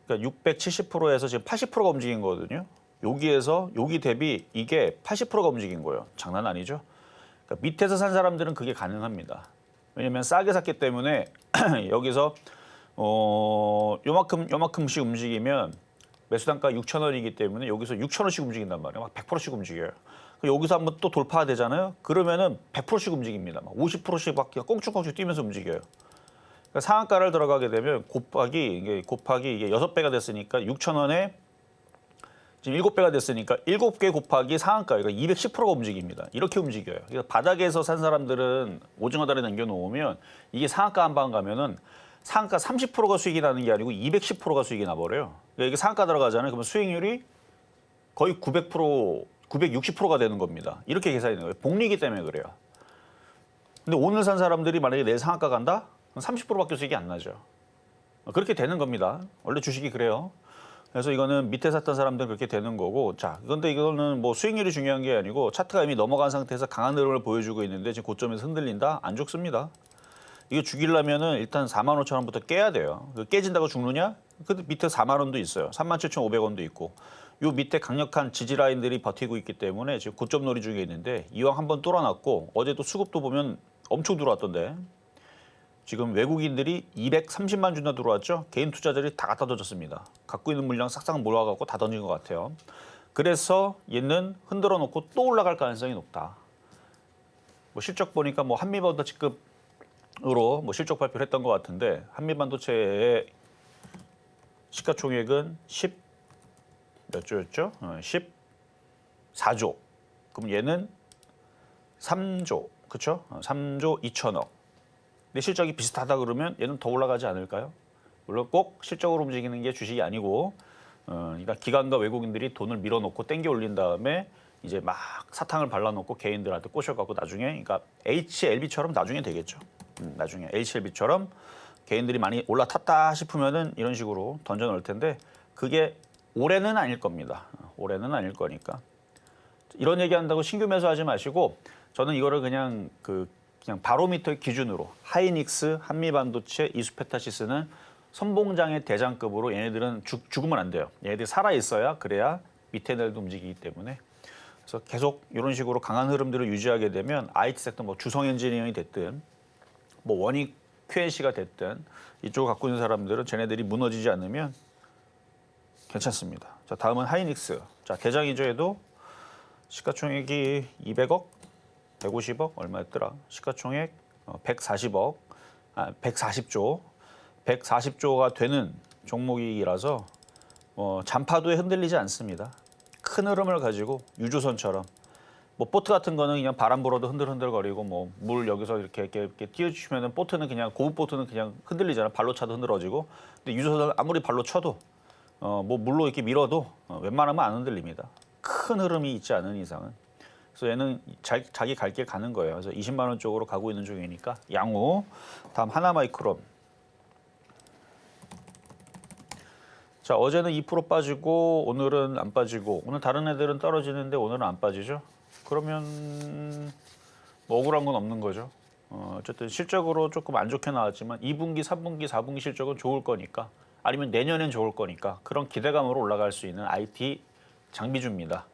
C: 그러니까 670%에서 지금 80%가 움직인 거거든요. 여기에서 여기 대비 이게 80%가 움직인 거예요. 장난 아니죠? 그러니까 밑에서 산 사람들은 그게 가능합니다. 왜냐하면 싸게 샀기 때문에 여기서 요만큼씩 움직이면 매수단가 6,000원이기 때문에 여기서 6,000원씩 움직인단 말이에요. 막 100%씩 움직여요. 여기서 한번 또 돌파가 되잖아요. 그러면은 100%씩 움직입니다. 막 50%씩 막 꽁충꽁충 뛰면서 움직여요. 그러니까 상한가를 들어가게 되면 곱하기 이게 6배가 됐으니까 6,000원에 지금 7배가 됐으니까 7개 곱하기 상한가, 그러니까 210%가 움직입니다. 이렇게 움직여요. 그래서 바닥에서 산 사람들은 오징어 다리 남겨놓으면 이게 상한가 한 방 가면은 상한가 30%가 수익이 나는 게 아니고 210%가 수익이 나버려요. 그러니까 이게 상한가 들어가잖아요. 그러면 수익률이 거의 900%, 960%가 되는 겁니다. 이렇게 계산이 되는 거예요. 복리기 때문에 그래요. 근데 오늘 산 사람들이 만약에 내일 상한가 간다? 그럼 30%밖에 수익이 안 나죠. 그렇게 되는 겁니다. 원래 주식이 그래요. 그래서 이거는 밑에 샀던 사람들은 그렇게 되는 거고, 자, 그런데 이거는 뭐 수익률이 중요한 게 아니고 차트가 이미 넘어간 상태에서 강한 흐름을 보여주고 있는데 지금 고점에서 흔들린다? 안 죽습니다. 이거 죽이려면은 일단 45,000원부터 깨야 돼요. 깨진다고 죽느냐? 근데 밑에 4만 원도 있어요. 37,500원도 있고. 요 밑에 강력한 지지 라인들이 버티고 있기 때문에 지금 고점 놀이 중에 있는데 이왕 한번 뚫어놨고 어제도 수급도 보면 엄청 들어왔던데 지금 외국인들이 230만 주나 들어왔죠. 개인 투자자들이 다 갖다 던졌습니다. 갖고 있는 물량 싹싹 몰아갖고 다 던진 것 같아요. 그래서 얘는 흔들어 놓고 또 올라갈 가능성이 높다. 뭐 실적 보니까 뭐 한미반도체급으로 뭐 실적 발표를 했던 것 같은데 한미반도체의 시가총액은 10몇 조였죠? 14조. 그럼 얘는 3조, 그렇죠? 3조 2천억. 근데 실적이 비슷하다 그러면 얘는 더 올라가지 않을까요? 물론 꼭 실적으로 움직이는 게 주식이 아니고, 그러니까 기관과 외국인들이 돈을 밀어놓고 땡겨 올린 다음에 이제 막 사탕을 발라놓고 개인들한테 꼬셔갖고 나중에, 그러니까 HLB처럼 나중에 되겠죠. 나중에 HLB처럼 개인들이 많이 올라탔다 싶으면은 이런 식으로 던져 넣을 텐데 그게 올해는 아닐 겁니다. 올해는 아닐 거니까. 이런 얘기한다고 신규 매수하지 마시고 저는 이거를 그냥 바로미터 기준으로 하이닉스, 한미반도체, 이수페타시스는 선봉장의 대장급으로 얘네들은 죽으면 안 돼요. 얘네들이 살아 있어야 그래야 밑에 애들도 움직이기 때문에 그래서 계속 이런 식으로 강한 흐름들을 유지하게 되면 IT 섹터 뭐 주성 엔지니어링이 됐든 뭐 원익 QNC가 됐든 이쪽을 갖고 있는 사람들은 쟤네들이 무너지지 않으면 괜찮습니다. 자, 다음은 하이닉스. 자, 대장이죠. 얘도 시가총액이 200억, 150억 얼마였더라? 시가총액 140억, 140조, 140조가 되는 종목이라서 잔파도에 흔들리지 않습니다. 큰 흐름을 가지고 유조선처럼 뭐 보트 같은 거는 그냥 바람 불어도 흔들흔들거리고 뭐 물 여기서 이렇게 띄워주시면은 보트는 그냥 고급 보트는 그냥 흔들리잖아. 발로 차도 흔들어지고. 근데 유조선은 아무리 발로 쳐도 뭐 물로 이렇게 밀어도 웬만하면 안 흔들립니다. 큰 흐름이 있지 않은 이상은. 그래서 얘는 자기 갈 길 가는 거예요. 그래서 20만 원 쪽으로 가고 있는 중이니까 양호. 다음 하나마이크론. 자, 어제는 2% 빠지고 오늘은 안 빠지고 오늘 다른 애들은 떨어지는데 오늘은 안 빠지죠. 그러면 뭐 억울한 건 없는 거죠. 어쨌든 실적으로 조금 안 좋게 나왔지만 2분기, 3분기, 4분기 실적은 좋을 거니까 아니면 내년엔 좋을 거니까 그런 기대감으로 올라갈 수 있는 IT 장비주입니다.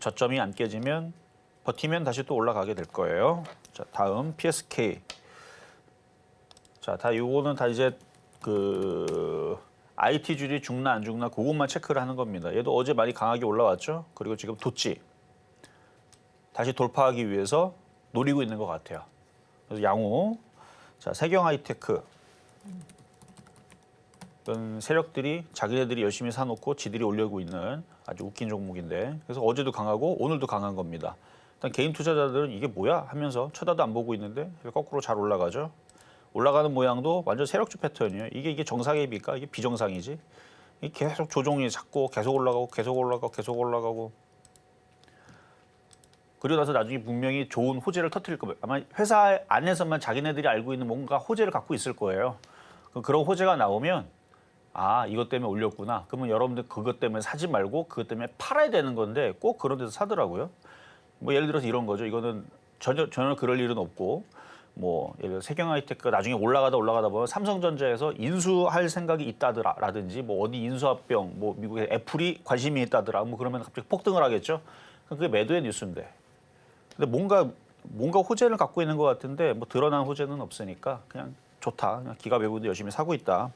C: 저점이 안 깨지면 버티면 다시 또 올라가게 될 거예요. 자, 다음 PSK. 자, 다 요거는 다 이제 그 IT주들이 죽나 안 죽나 그것만 체크를 하는 겁니다. 얘도 어제 많이 강하게 올라왔죠. 그리고 지금 도치 다시 돌파하기 위해서 노리고 있는 것 같아요. 그래서 양호. 자, 세경 하이테크. 이런 세력들이 자기네들이 열심히 사놓고 지들이 올리고 있는 아주 웃긴 종목인데 그래서 어제도 강하고 오늘도 강한 겁니다. 일단 개인 투자자들은 이게 뭐야 하면서 쳐다도 안 보고 있는데 거꾸로 잘 올라가죠. 올라가는 모양도 완전 세력주 패턴이에요. 이게 정상입니까? 이게 비정상이지. 이게 계속 조종이 잡고 계속 올라가고 계속 올라가고 계속 올라가고 그리고 나서 나중에 분명히 좋은 호재를 터뜨릴 거예요. 아마 회사 안에서만 자기네들이 알고 있는 뭔가 호재를 갖고 있을 거예요. 그런 호재가 나오면 아, 이것 때문에 올렸구나. 그러면 여러분들 그것 때문에 사지 말고 그것 때문에 팔아야 되는 건데 꼭 그런 데서 사더라고요. 뭐 예를 들어서 이런 거죠. 이거는 전혀 그럴 일은 없고 뭐 예를 들어 세경하이테크가 나중에 올라가다 보면 삼성전자에서 인수할 생각이 있다더라든지 뭐 어디 인수합병 뭐 미국의 애플이 관심이 있다더라 뭐 그러면 갑자기 폭등을 하겠죠. 그게 매도의 뉴스인데. 근데 뭔가 호재를 갖고 있는 것 같은데 뭐 드러난 호재는 없으니까 그냥 좋다. 그냥 기가 외국인도 열심히 사고 있다.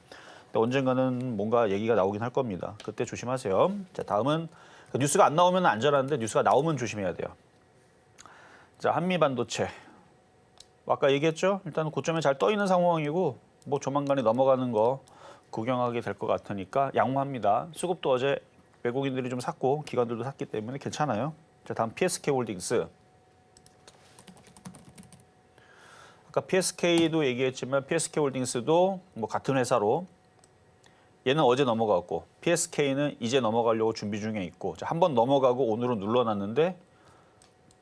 C: 근데 언젠가는 뭔가 얘기가 나오긴 할 겁니다. 그때 조심하세요. 자, 다음은 뉴스가 안 나오면 안전한데 뉴스가 나오면 조심해야 돼요. 자, 한미반도체. 아까 얘기했죠? 일단 고점에 잘 떠 있는 상황이고 뭐 조만간에 넘어가는 거 구경하게 될 것 같으니까 양호합니다. 수급도 어제 외국인들이 좀 샀고 기관들도 샀기 때문에 괜찮아요. 자, 다음 PSK 홀딩스. 아까 PSK도 얘기했지만 PSK 홀딩스도 뭐 같은 회사로 얘는 어제 넘어갔고 PSK는 이제 넘어가려고 준비 중에 있고 한번 넘어가고 오늘은 눌러놨는데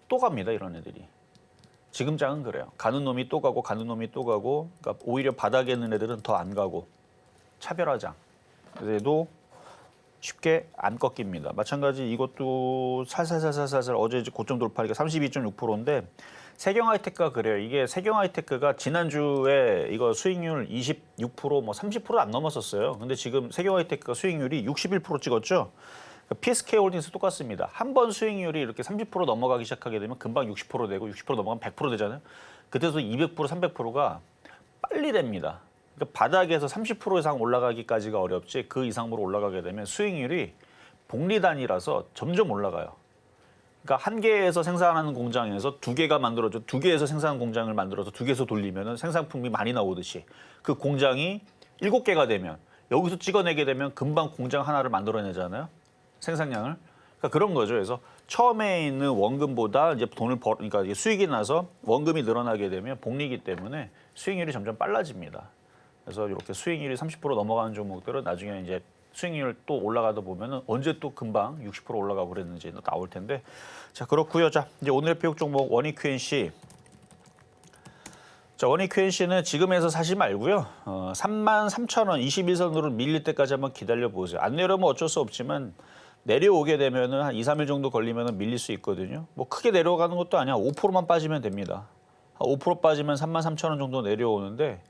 C: 또 갑니다. 이런 애들이. 지금 장은 그래요. 가는 놈이 또 가고 가는 놈이 또 가고 그러니까 오히려 바닥에 있는 애들은 더 안 가고 차별화장. 그래도 쉽게 안 꺾입니다. 마찬가지 이것도 살살살살살 어제 고점 돌파니까 32.6%인데 세경하이테크가 그래요. 이게 세경하이테크가 지난주에 이거 수익률 26% 뭐 30% 안 넘었었어요. 근데 지금 세경하이테크가 수익률이 61% 찍었죠. PSK 홀딩스 똑같습니다. 한 번 수익률이 이렇게 30% 넘어가기 시작하게 되면 금방 60% 되고 60% 넘어가면 100% 되잖아요. 그때도 200%, 300%가 빨리 됩니다. 그러니까 바닥에서 30% 이상 올라가기까지가 어렵지 그 이상으로 올라가게 되면 수익률이 복리 단위라서 점점 올라가요. 그러니까 한 개에서 생산하는 공장에서 두 개가 만들어져 두 개에서 생산하는 공장을 만들어서 두 개에서 돌리면은 생산품이 많이 나오듯이 그 공장이 7개가 되면 여기서 찍어내게 되면 금방 공장 하나를 만들어내잖아요. 생산량을. 그러니까 그런 거죠. 그래서 처음에 있는 원금보다 이제 그러니까 이게 수익이 나서 원금이 늘어나게 되면 복리이기 때문에 수익률이 점점 빨라집니다. 그래서 이렇게 수익률이 30% 넘어가는 종목들은 나중에 이제 수익률 또 올라가다 보면은 언제 또 금방 60% 올라가고 그랬는지 나올 텐데. 자, 그렇고요. 자, 이제 오늘의 표육 종목 원익 QNC. 자, 원익 QNC는 지금에서 사지 말고요. 33,000원 21선으로 밀릴 때까지 한번 기다려 보세요. 안 내려오면 어쩔 수 없지만 내려오게 되면은 한 2, 3일 정도 걸리면은 밀릴 수 있거든요. 뭐 크게 내려가는 것도 아니야. 5%만 빠지면 됩니다. 5% 빠지면 33,000원 정도 내려오는데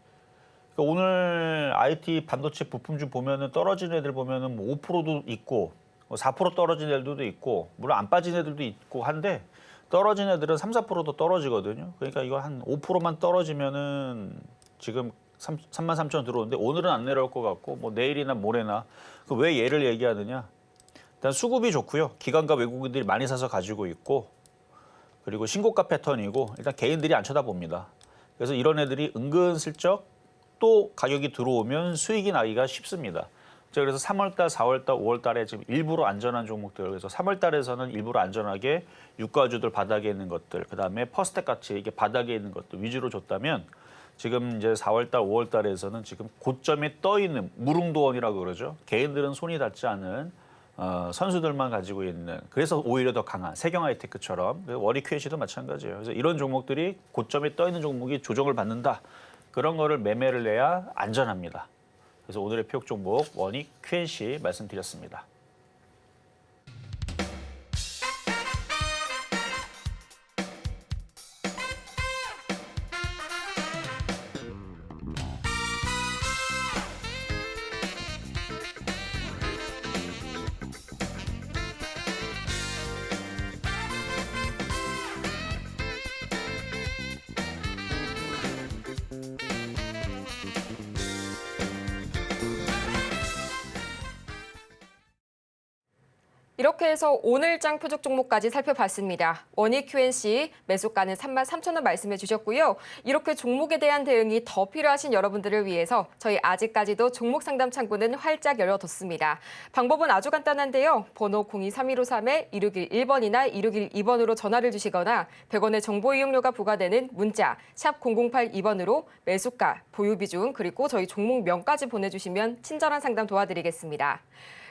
C: 그러니까 오늘 IT 반도체 부품주 보면은 떨어진 애들 보면은 뭐 5%도 있고 4% 떨어진 애들도 있고 물론 안 빠진 애들도 있고 한데 떨어진 애들은 3, 4%도 떨어지거든요. 그러니까 이거 한 5%만 떨어지면은 지금 33,000원 들어오는데 오늘은 안 내려올 것 같고 뭐 내일이나 모레나 왜 얘를 얘기하느냐? 일단 수급이 좋고요. 기관과 외국인들이 많이 사서 가지고 있고 그리고 신고가 패턴이고 일단 개인들이 안 쳐다봅니다. 그래서 이런 애들이 은근슬쩍 또 가격이 들어오면 수익이 나기가 쉽습니다. 그래서 3월달, 4월달, 5월달에 지금 일부러 안전한 종목들 그래서 3월달에서는 일부러 안전하게 유가주들 바닥에 있는 것들 그다음에 퍼스텍 같이 이게 바닥에 있는 것들 위주로 줬다면 지금 이제 4월달, 5월달에서는 지금 고점에 떠 있는 무릉도원이라고 그러죠. 개인들은 손이 닿지 않은 선수들만 가지고 있는 그래서 오히려 더 강한 세경하이테크처럼 원익 QNC도 마찬가지예요. 그래서 이런 종목들이 고점에 떠 있는 종목이 조정을 받는다. 그런 거를 매매를 해야 안전합니다. 그래서 오늘의 표적 종목 원익 QNC 말씀드렸습니다.
B: 이렇게 해서 오늘장 표적 종목까지 살펴봤습니다. 원익 QNC 매수가는 33,000원 말씀해 주셨고요. 이렇게 종목에 대한 대응이 더 필요하신 여러분들을 위해서 저희 아직까지도 종목 상담 창구는 활짝 열어뒀습니다. 방법은 아주 간단한데요. 번호 023153-2611번이나 2612번으로 전화를 주시거나 100원의 정보 이용료가 부과되는 문자 샵 0082번으로 매수가, 보유 비중, 그리고 저희 종목명까지 보내주시면 친절한 상담 도와드리겠습니다.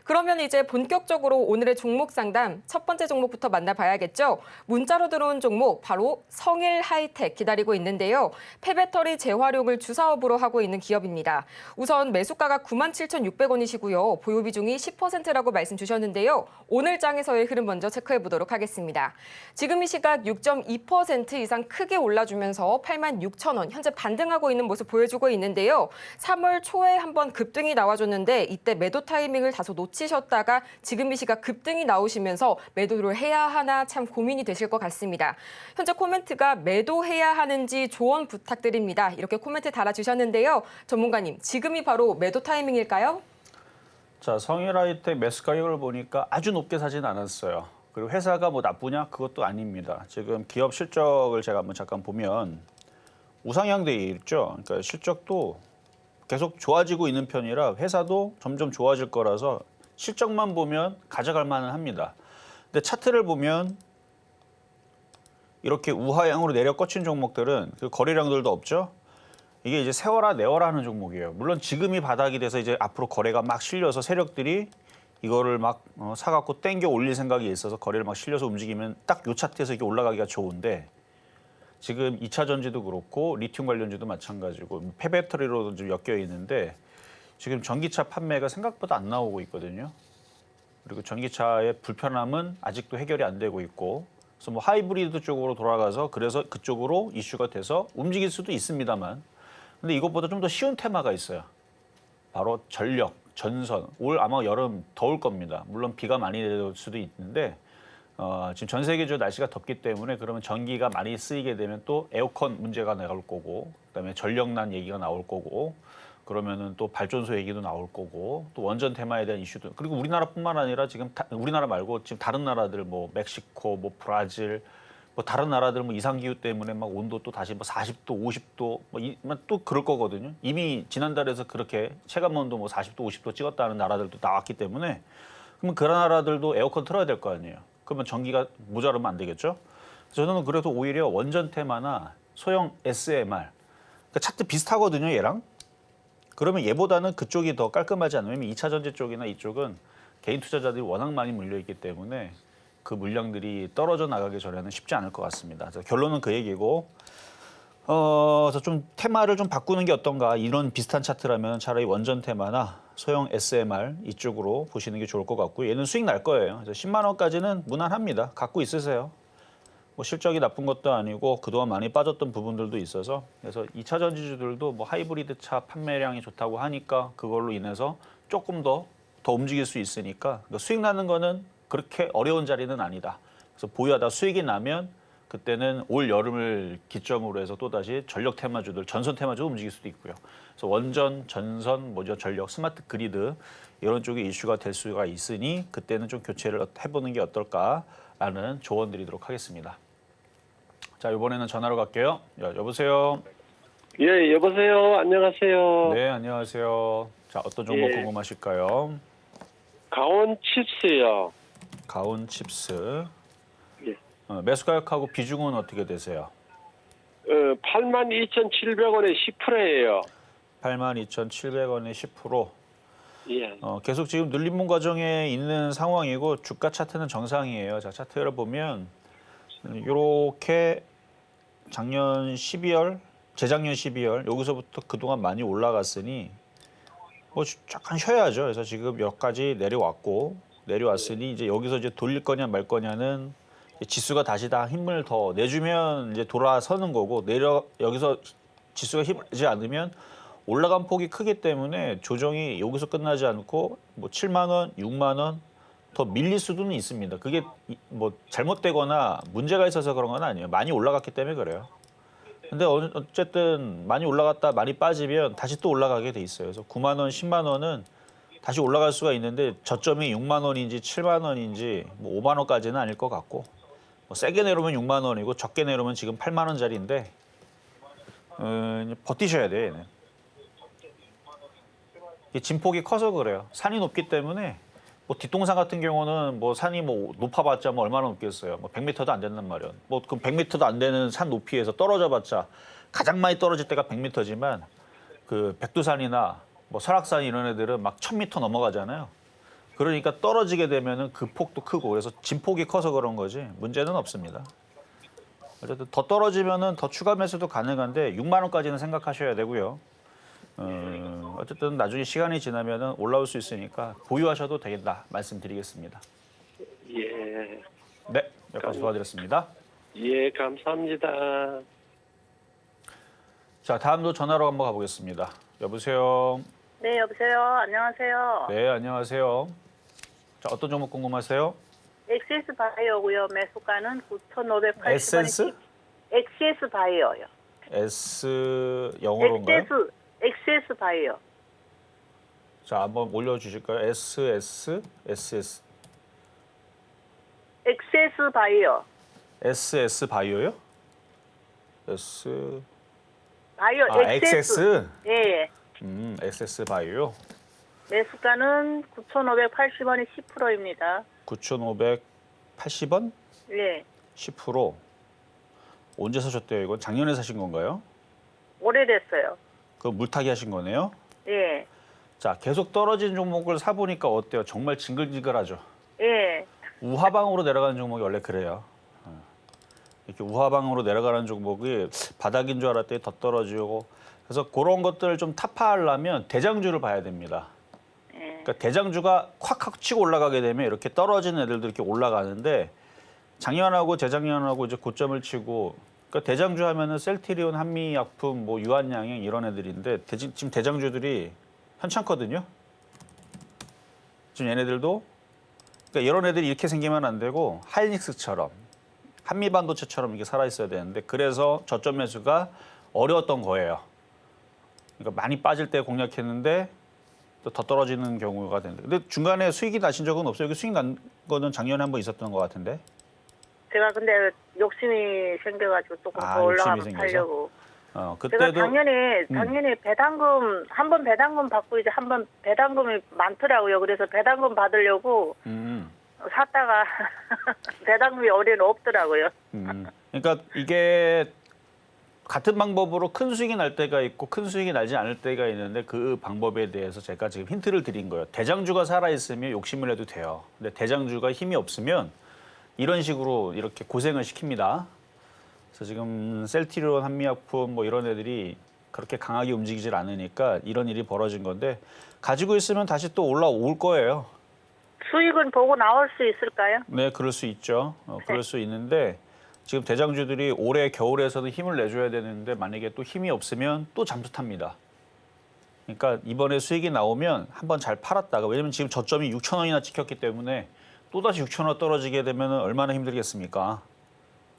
B: 그러면 이제 본격적으로 오늘의 종목 상담 첫 번째 종목부터 만나봐야겠죠. 문자로 들어온 종목 바로 성일 하이텍 기다리고 있는데요. 폐배터리 재활용을 주사업으로 하고 있는 기업입니다. 우선 매수가가 97,600원이시고요. 보유 비중이 10%라고 말씀 주셨는데요. 오늘 장에서의 흐름 먼저 체크해 보도록 하겠습니다. 지금 이 시각 6.2% 이상 크게 올라주면서 86,000원 현재 반등하고 있는 모습 보여주고 있는데요. 3월 초에 한번 급등이 나와줬는데 이때 매도 타이밍을 다소 놓치셨다가 지금 이 시각 급등이 나오시면서 매도를 해야 하나 참 고민이 되실 것 같습니다. 현재 코멘트가 매도해야 하는지 조언 부탁드립니다. 이렇게 코멘트 달아주셨는데요. 전문가님, 지금이 바로 매도 타이밍일까요?
C: 자, 성일하이텍 매수 가격을 보니까 아주 높게 사진 않았어요. 그리고 회사가 뭐 나쁘냐? 그것도 아닙니다. 지금 기업 실적을 제가 한번 잠깐 보면 우상향돼 있죠. 그러니까 실적도 계속 좋아지고 있는 편이라 회사도 점점 좋아질 거라서 실적만 보면 가져갈 만은 합니다. 근데 차트를 보면 이렇게 우하향으로 내려 꽂힌 종목들은 그 거래량들도 없죠. 이게 이제 세워라 내워라 하는 종목이에요. 물론 지금이 바닥이 돼서 이제 앞으로 거래가 막 실려서 세력들이 이거를 막 사갖고 땡겨 올릴 생각이 있어서 거래를 막 실려서 움직이면 딱 요 차트에서 이게 올라가기가 좋은데 지금 2차 전지도 그렇고 리튬 관련주도 마찬가지고 폐배터리로도 좀 엮여 있는데 지금 전기차 판매가 생각보다 안 나오고 있거든요. 그리고 전기차의 불편함은 아직도 해결이 안 되고 있고 그래서 뭐 하이브리드 쪽으로 돌아가서 그래서 그쪽으로 이슈가 돼서 움직일 수도 있습니다만 근데 이것보다 좀 더 쉬운 테마가 있어요. 바로 전력, 전선. 올 아마 여름 더울 겁니다. 물론 비가 많이 내릴 수도 있는데 지금 전 세계적으로 날씨가 덥기 때문에 그러면 전기가 많이 쓰이게 되면 또 에어컨 문제가 나올 거고 그다음에 전력난 얘기가 나올 거고 그러면은 또 발전소 얘기도 나올 거고 또 원전 테마에 대한 이슈도 그리고 우리나라뿐만 아니라 지금 우리나라 말고 지금 다른 나라들 뭐 멕시코 뭐 브라질 뭐 다른 나라들 뭐 이상 기후 때문에 막 온도 또 다시 뭐 40도 50도 뭐 또 그럴 거거든요. 이미 지난달에서 그렇게 체감 온도 뭐 40도 50도 찍었다는 나라들도 나왔기 때문에 그러면 그런 나라들도 에어컨 틀어야 될 거 아니에요. 그러면 전기가 모자르면 안 되겠죠. 저는 그래도 오히려 원전 테마나 소형 SMR 그러니까 차트 비슷하거든요. 얘랑. 그러면 얘보다는 그쪽이 더 깔끔하지 않으면 2차 전지 쪽이나 이쪽은 개인 투자자들이 워낙 많이 물려있기 때문에 그 물량들이 떨어져 나가기 전에는 쉽지 않을 것 같습니다. 그래서 결론은 그 얘기고 그래서 좀 테마를 좀 바꾸는 게 어떤가 이런 비슷한 차트라면 차라리 원전 테마나 소형 SMR 이쪽으로 보시는 게 좋을 것 같고요. 얘는 수익 날 거예요. 그래서 10만 원까지는 무난합니다. 갖고 있으세요. 뭐 실적이 나쁜 것도 아니고 그동안 많이 빠졌던 부분들도 있어서 그래서 2차 전지주들도 뭐 하이브리드 차 판매량이 좋다고 하니까 그걸로 인해서 조금 더 움직일 수 있으니까 그러니까 수익 나는 거는 그렇게 어려운 자리는 아니다. 그래서 보유하다 수익이 나면 그때는 올 여름을 기점으로 해서 또다시 전력 테마주들, 전선 테마주도 움직일 수도 있고요. 그래서 원전, 전선, 뭐죠, 전력, 스마트 그리드 이런 쪽에 이슈가 될 수가 있으니 그때는 좀 교체를 해보는 게 어떨까라는 조언 드리도록 하겠습니다. 자, 이번에는 전화로 갈게요. 여보세요.
D: 예, 여보세요. 안녕하세요.
C: 네, 안녕하세요. 자, 어떤 종목
D: 예.
C: 궁금하실까요?
D: 강원 칩스요.
C: 가온 칩스.
D: 예.
C: 매수 가격하고 비중은 어떻게 되세요?
D: 82,700원에 10%예요.
C: 82,700원에 10%.
D: 예.
C: 계속 지금 눌림목 과정에 있는 상황이고 주가 차트는 정상이에요. 자, 차트를 보면 이렇게 작년 12월, 재작년 12월 여기서부터 그동안 많이 올라갔으니 뭐 잠깐 쉬어야죠. 그래서 지금 여기까지 내려왔으니 이제 여기서 이제 돌릴 거냐 말 거냐는 지수가 다시 다 힘을 더 내주면 이제 돌아서는 거고 여기서 지수가 힘지 않으면 올라간 폭이 크기 때문에 조정이 여기서 끝나지 않고 뭐 7만 원, 6만 원 더 밀릴 수는 있습니다. 그게 뭐 잘못되거나 문제가 있어서 그런 건 아니에요. 많이 올라갔기 때문에 그래요. 근데 어쨌든 많이 올라갔다 많이 빠지면 다시 또 올라가게 돼 있어요. 그래서 9만 원, 10만 원은 다시 올라갈 수가 있는데 저점이 6만 원인지 7만 원인지 뭐 5만 원까지는 아닐 것 같고 뭐 세게 내려오면 6만 원이고 적게 내려오면 지금 8만 원짜리인데 버티셔야 돼 얘는. 진폭이 커서 그래요. 산이 높기 때문에 뭐 뒷동산 같은 경우는 뭐 산이 뭐 높아봤자 뭐 얼마나 높겠어요. 뭐 100m도 안 된단 말이에요. 뭐 그 100m도 안 되는 산 높이에서 떨어져봤자 가장 많이 떨어질 때가 100m지만 그 백두산이나 뭐 설악산 이런 애들은 막 1000m 넘어가잖아요. 그러니까 떨어지게 되면은 그 폭도 크고 그래서 진폭이 커서 그런 거지 문제는 없습니다. 어쨌든 더 떨어지면은 더 추가 매수도 가능한데 6만 원까지는 생각하셔야 되고요. 어쨌든 나중에 시간이 지나면은 올라올 수 있으니까 보유하셔도 되겠다 말씀드리겠습니다.
D: 예.
C: 네, 여기까지 도와드렸습니다.
D: 예, 감사합니다.
C: 자, 다음도 전화로 한번 가보겠습니다. 여보세요.
E: 네, 여보세요. 안녕하세요.
C: 네, 안녕하세요. 자, 어떤 종목 궁금하세요?
E: 엑세스 바이오고요. 매수가는 9,580원.
C: 에센스?
E: 엑세스 바이오요.
C: S 영어로인가요?
E: 엑세스 바이오.
C: 자, 한번 올려주실까요? SS.
E: 엑세스 바이오.
C: SS 바이오요? S.
E: 바이오
C: 엑세스.
E: 예.
C: SS 바이오.
E: 매수가는 9,580원이 10%입니다.
C: 9,580원?
E: 예.
C: 10%. 언제 사셨대요? 이건 작년에 사신 건가요?
E: 오래됐어요.
C: 그 물타기 하신 거네요?
E: 예.
C: 자, 계속 떨어진 종목을 사보니까 어때요? 정말 징글징글하죠?
E: 예.
C: 우하방으로 내려가는 종목이 원래 그래요. 이렇게 우하방으로 내려가는 종목이 바닥인 줄 알았더니 더 떨어지고 그래서 그런 것들을 좀 타파하려면 대장주를 봐야 됩니다. 그러니까 대장주가 콱콱 치고 올라가게 되면 이렇게 떨어지는 애들도 이렇게 올라가는데 작년하고 재작년하고 이제 고점을 치고 그러니까 대장주 하면은 셀트리온, 한미약품, 뭐 유한양행 이런 애들인데 지금 대장주들이 현찮거든요. 지금 얘네들도 그러니까 이런 애들이 이렇게 생기면 안 되고 하이닉스처럼 한미반도체처럼 이게 살아 있어야 되는데 그래서 저점 매수가 어려웠던 거예요. 그러니까 많이 빠질 때 공략했는데 또 더 떨어지는 경우가 되는데 근데 중간에 수익이 나신 적은 없어요. 여기 수익 난 거는 작년에 한번 있었던 것 같은데.
E: 제가 근데 욕심이 생겨가지고 조금 더
C: 욕심이
E: 올라가면
C: 생겨서?
E: 팔려고.
C: 그때도
E: 제가 작년에 배당금 한 번 배당금 받고 이제 한 번 배당금이 많더라고요. 그래서 배당금 받으려고 샀다가 배당금이 올해는 없더라고요.
C: 그러니까 이게 같은 방법으로 큰 수익이 날 때가 있고 큰 수익이 나지 않을 때가 있는데 그 방법에 대해서 제가 지금 힌트를 드린 거예요. 대장주가 살아있으면 욕심을 내도 돼요. 근데 대장주가 힘이 없으면 이런 식으로 이렇게 고생을 시킵니다. 그래서 지금 셀트리온, 한미약품 뭐 이런 애들이 그렇게 강하게 움직이질 않으니까 이런 일이 벌어진 건데 가지고 있으면 다시 또 올라올 거예요.
E: 수익은 보고 나올 수 있을까요?
C: 네, 그럴 수 있죠. 그럴 수 있는데 지금 대장주들이 올해 겨울에서는 힘을 내줘야 되는데 만약에 또 힘이 없으면 또 잠수 탑니다. 그러니까 이번에 수익이 나오면 한번 잘 팔았다가 왜냐면 지금 저점이 6,000원이나 찍혔기 때문에 또다시 6,000원 떨어지게 되면 얼마나 힘들겠습니까?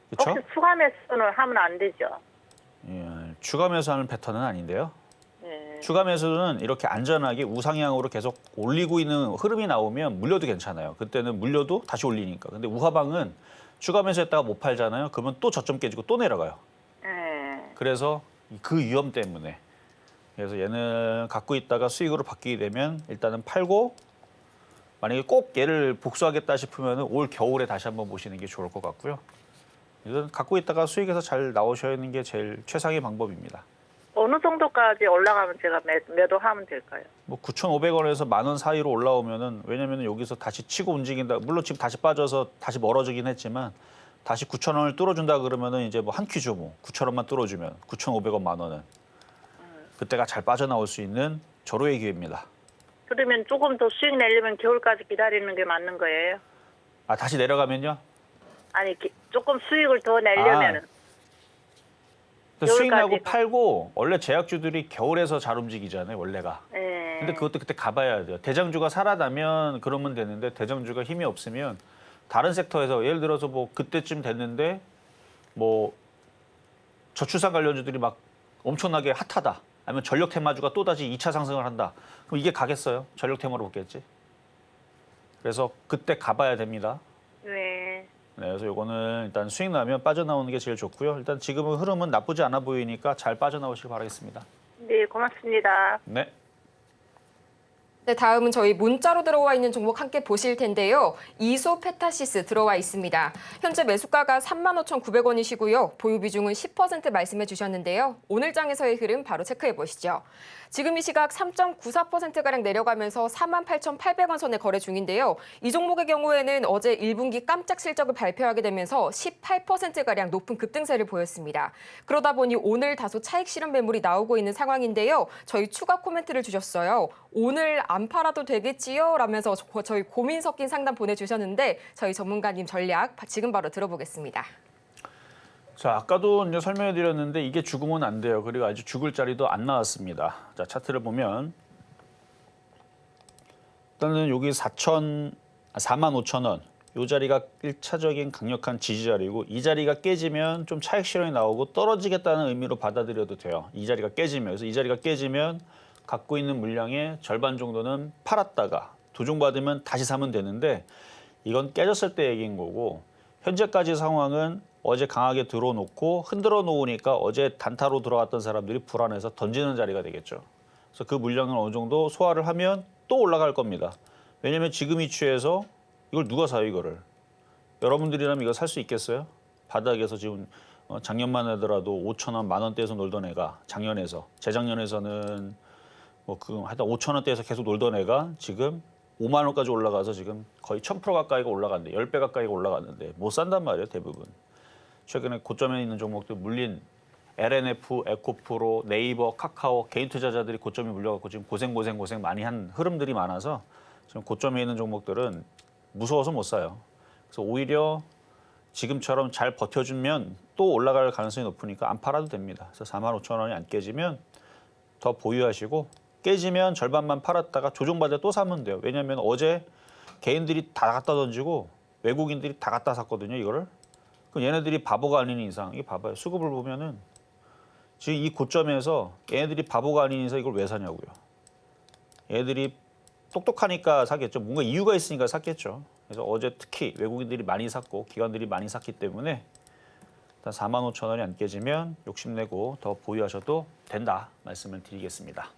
C: 그렇죠?
E: 혹시 추가 매수는 하면 안 되죠?
C: 예, 추가 매수하는 패턴은 아닌데요.
E: 예.
C: 추가 매수는 이렇게 안전하게 우상향으로 계속 올리고 있는 흐름이 나오면 물려도 괜찮아요. 그때는 물려도 다시 올리니까. 근데 우하방은 추가 매수했다가 못 팔잖아요. 그러면 또 저점 깨지고 또 내려가요. 그래서 그 위험 때문에. 그래서 얘는 갖고 있다가 수익으로 바뀌게 되면 일단은 팔고 만약에 꼭 얘를 복수하겠다 싶으면 올 겨울에 다시 한번 보시는 게 좋을 것 같고요. 이건 갖고 있다가 수익에서 잘 나오셔야 하는 게 제일 최상의 방법입니다.
E: 어느 정도까지 올라가면 제가 매도하면 될까요?
C: 뭐 9,500원에서 10,000원 사이로 올라오면은 왜냐면은 여기서 다시 치고 움직인다. 물론 지금 다시 빠져서 다시 멀어지긴 했지만 다시 9,000원을 뚫어준다 그러면은 이제 뭐 한 큐죠 뭐 9,000원만 뚫어주면 9,500원 10,000원은 그때가 잘 빠져나올 수 있는 절호의 기회입니다.
E: 그러면 조금 더 수익 내려면 겨울까지 기다리는 게 맞는 거예요?
C: 아, 다시 내려가면요?
E: 아니 조금 수익을 더 내려면은
C: 또 수익 나고
E: 겨울까지
C: 팔고 원래 제약주들이 겨울에서 잘 움직이잖아요, 원래가.
E: 예.
C: 근데 그것도 그때 가봐야 돼요. 대장주가 살아나면 그러면 되는데 대장주가 힘이 없으면 다른 섹터에서 예를 들어서 뭐 그때쯤 됐는데 뭐 저출산 관련주들이 막 엄청나게 핫하다. 아니면 전력 테마주가 또다시 2차 상승을 한다. 그럼 이게 가겠어요? 전력 테마로 붙겠지. 그래서 그때 가봐야 됩니다.
E: 네.
C: 네, 그래서 이거는 일단 수익 나면 빠져나오는 게 제일 좋고요. 일단 지금은 흐름은 나쁘지 않아 보이니까 잘 빠져나오시길 바라겠습니다.
E: 네, 고맙습니다.
C: 네.
B: 네, 다음은 저희 문자로 들어와 있는 종목 함께 보실 텐데요. 이소페타시스 들어와 있습니다. 현재 매수가가 35,900원이시고요. 보유 비중은 10% 말씀해 주셨는데요. 오늘 장에서의 흐름 바로 체크해 보시죠. 지금 이 시각 3.94%가량 내려가면서 48,800원 선에 거래 중인데요. 이 종목의 경우에는 어제 1분기 깜짝 실적을 발표하게 되면서 18%가량 높은 급등세를 보였습니다. 그러다 보니 오늘 다소 차익 실현 매물이 나오고 있는 상황인데요. 저희 추가 코멘트를 주셨어요. 오늘 안 팔아도 되겠지요? 라면서 저희 고민 섞인 상담 보내주셨는데 저희 전문가님 전략 지금 바로 들어보겠습니다.
C: 자, 아까도 이제 설명해 드렸는데 이게 죽으면 안 돼요. 그리고 아주 죽을 자리도 안 나왔습니다. 자, 차트를 보면 일단은 여기 45,000원 이 자리가 1차적인 강력한 지지 자리고 이 자리가 깨지면 좀 차익 실현이 나오고 떨어지겠다는 의미로 받아들여도 돼요. 이 자리가 깨지면. 그래서 이 자리가 깨지면 갖고 있는 물량의 절반 정도는 팔았다가 도중받으면 다시 사면 되는데 이건 깨졌을 때 얘기인 거고 현재까지 상황은 어제 강하게 들어놓고 흔들어 놓으니까 어제 단타로 들어갔던 사람들이 불안해서 던지는 자리가 되겠죠. 그래서 그 물량을 어느 정도 소화를 하면 또 올라갈 겁니다. 왜냐하면 지금 이취에서 이걸 누가 사요, 이거를. 여러분들이라면 이거 살 수 있겠어요? 바닥에서 지금 작년만 하더라도 5,000원, 10,000원대에서 놀던 애가 작년에서, 재작년에서는 뭐 하여튼 5,000원대에서 계속 놀던 애가 지금 5만 원까지 올라가서 지금 거의 1000% 가까이가 올라갔는데 10배 가까이가 올라갔는데 못 산단 말이에요, 대부분. 최근에 고점에 있는 종목들 물린 LNF, 에코프로, 네이버, 카카오 개인 투자자들이 고점에 물려갖고 지금 고생 많이 한 흐름들이 많아서 지금 고점에 있는 종목들은 무서워서 못 사요. 그래서 오히려 지금처럼 잘 버텨주면 또 올라갈 가능성이 높으니까 안 팔아도 됩니다. 그래서 45,000원이 안 깨지면 더 보유하시고 깨지면 절반만 팔았다가 조정받아 또 사면 돼요. 왜냐하면 어제 개인들이 다 갖다 던지고 외국인들이 다 갖다 샀거든요, 이거를. 그럼 얘네들이 바보가 아닌 이상, 이게 봐봐요. 수급을 보면은 지금 이 고점에서 얘네들이 바보가 아닌 이상 이걸 왜 사냐고요. 얘네들이 똑똑하니까 사겠죠. 뭔가 이유가 있으니까 샀겠죠. 그래서 어제 특히 외국인들이 많이 샀고 기관들이 많이 샀기 때문에 일단 45,000원이 안 깨지면 욕심내고 더 보유하셔도 된다 말씀을 드리겠습니다.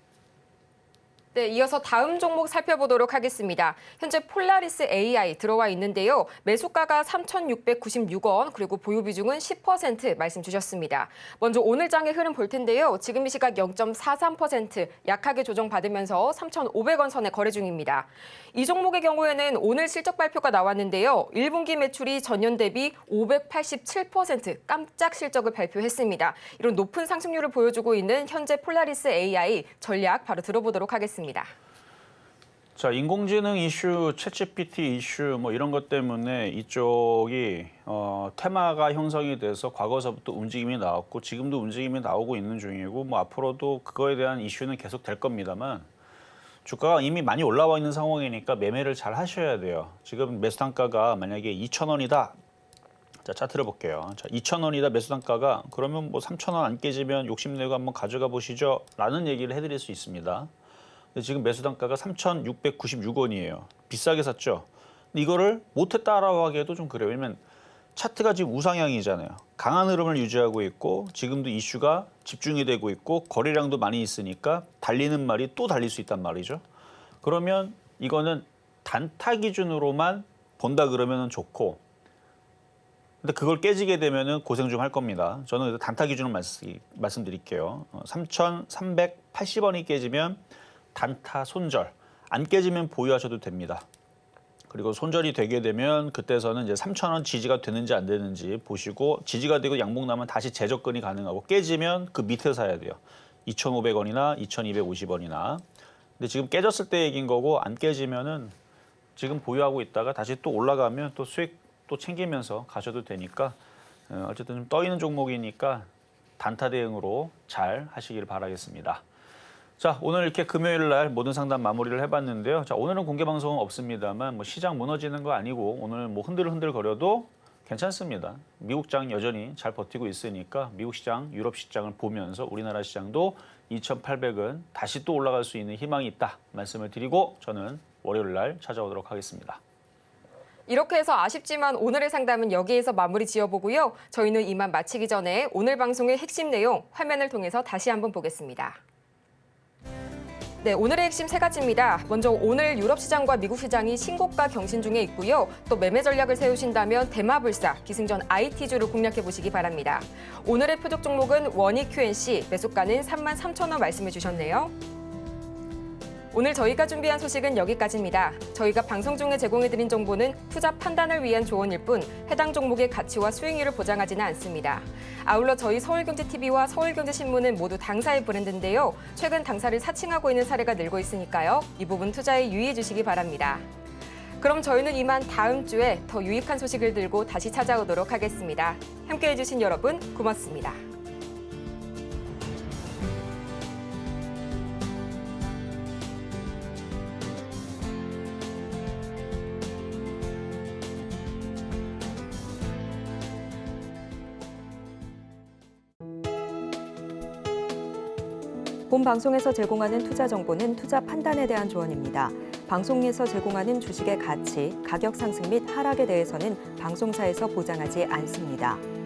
B: 네, 이어서 다음 종목 살펴보도록 하겠습니다. 현재 폴라리스 AI 들어와 있는데요. 매수가가 3,696원, 그리고 보유 비중은 10% 말씀 주셨습니다. 먼저 오늘 장의 흐름 볼 텐데요. 지금 이 시각 0.43% 약하게 조정받으면서 3,500원 선에 거래 중입니다. 이 종목의 경우에는 오늘 실적 발표가 나왔는데요. 1분기 매출이 전년 대비 587% 깜짝 실적을 발표했습니다. 이런 높은 상승률을 보여주고 있는 현재 폴라리스 AI 전략 바로 들어보도록 하겠습니다.
C: 자, 인공지능 이슈, 챗GPT 이슈 뭐 이런 것 때문에 이쪽이 테마가 형성이 돼서 과거서부터 움직임이 나왔고 지금도 움직임이 나오고 있는 중이고 뭐 앞으로도 그거에 대한 이슈는 계속 될 겁니다만 주가가 이미 많이 올라와 있는 상황이니까 매매를 잘 하셔야 돼요. 지금 매수 단가가 만약에 2,000원이다. 자, 차트를 볼게요. 자, 2,000원이다 매수 단가가 그러면 뭐 3,000원 안 깨지면 욕심내고 한번 가져가 보시죠. 라는 얘기를 해드릴 수 있습니다. 지금 매수 단가가 3,696원이에요. 비싸게 샀죠. 근데 이거를 못했다라고 하기에도 좀 그래요. 왜냐면 차트가 지금 우상향이잖아요. 강한 흐름을 유지하고 있고 지금도 이슈가 집중이 되고 있고 거래량도 많이 있으니까 달리는 말이 또 달릴 수 있단 말이죠. 그러면 이거는 단타 기준으로만 본다 그러면 좋고 근데 그걸 깨지게 되면 고생 좀 할 겁니다. 저는 단타 기준으로 말씀드릴게요. 3,380원이 깨지면 단타 손절, 안 깨지면 보유하셔도 됩니다. 그리고 손절이 되게 되면 그때서는 이제 3,000원 지지가 되는지 안 되는지 보시고 지지가 되고 양봉 나면 다시 재접근이 가능하고 깨지면 그 밑에 사야 돼요. 2,500원이나 2,250원이나 근데 지금 깨졌을 때 얘기인 거고 안 깨지면은 지금 보유하고 있다가 다시 또 올라가면 또 수익 또 챙기면서 가셔도 되니까 어쨌든 좀 떠 있는 종목이니까 단타 대응으로 잘 하시기를 바라겠습니다. 자, 오늘 이렇게 금요일 날 모든 상담 마무리를 해봤는데요. 자, 오늘은 공개 방송은 없습니다만 뭐 시장 무너지는 거 아니고 오늘 뭐 흔들흔들 거려도 괜찮습니다. 미국장 여전히 잘 버티고 있으니까 미국 시장, 유럽 시장을 보면서 우리나라 시장도 2,800은 다시 또 올라갈 수 있는 희망이 있다 말씀을 드리고 저는 월요일 날 찾아오도록 하겠습니다.
B: 이렇게 해서 아쉽지만 오늘의 상담은 여기에서 마무리 지어보고요. 저희는 이만 마치기 전에 오늘 방송의 핵심 내용 화면을 통해서 다시 한번 보겠습니다. 네, 오늘의 핵심 세 가지입니다. 먼저 오늘 유럽 시장과 미국 시장이 신고가 경신 중에 있고요. 또 매매 전략을 세우신다면 대마불사, 기승전 IT주를 공략해 보시기 바랍니다. 오늘의 표적 종목은 원익 QNC, 매수가는 33,000원 말씀해 주셨네요. 오늘 저희가 준비한 소식은 여기까지입니다. 저희가 방송 중에 제공해드린 정보는 투자 판단을 위한 조언일 뿐 해당 종목의 가치와 수익률을 보장하지는 않습니다. 아울러 저희 서울경제TV와 서울경제신문은 모두 당사의 브랜드인데요. 최근 당사를 사칭하고 있는 사례가 늘고 있으니까요. 이 부분 투자에 유의해 주시기 바랍니다. 그럼 저희는 이만 다음 주에 더 유익한 소식을 들고 다시 찾아오도록 하겠습니다. 함께해 주신 여러분 고맙습니다.
A: 본 방송에서 제공하는 투자 정보는 투자 판단에 대한 조언입니다. 방송에서 제공하는 주식의 가치, 가격 상승 및 하락에 대해서는 방송사에서 보장하지 않습니다.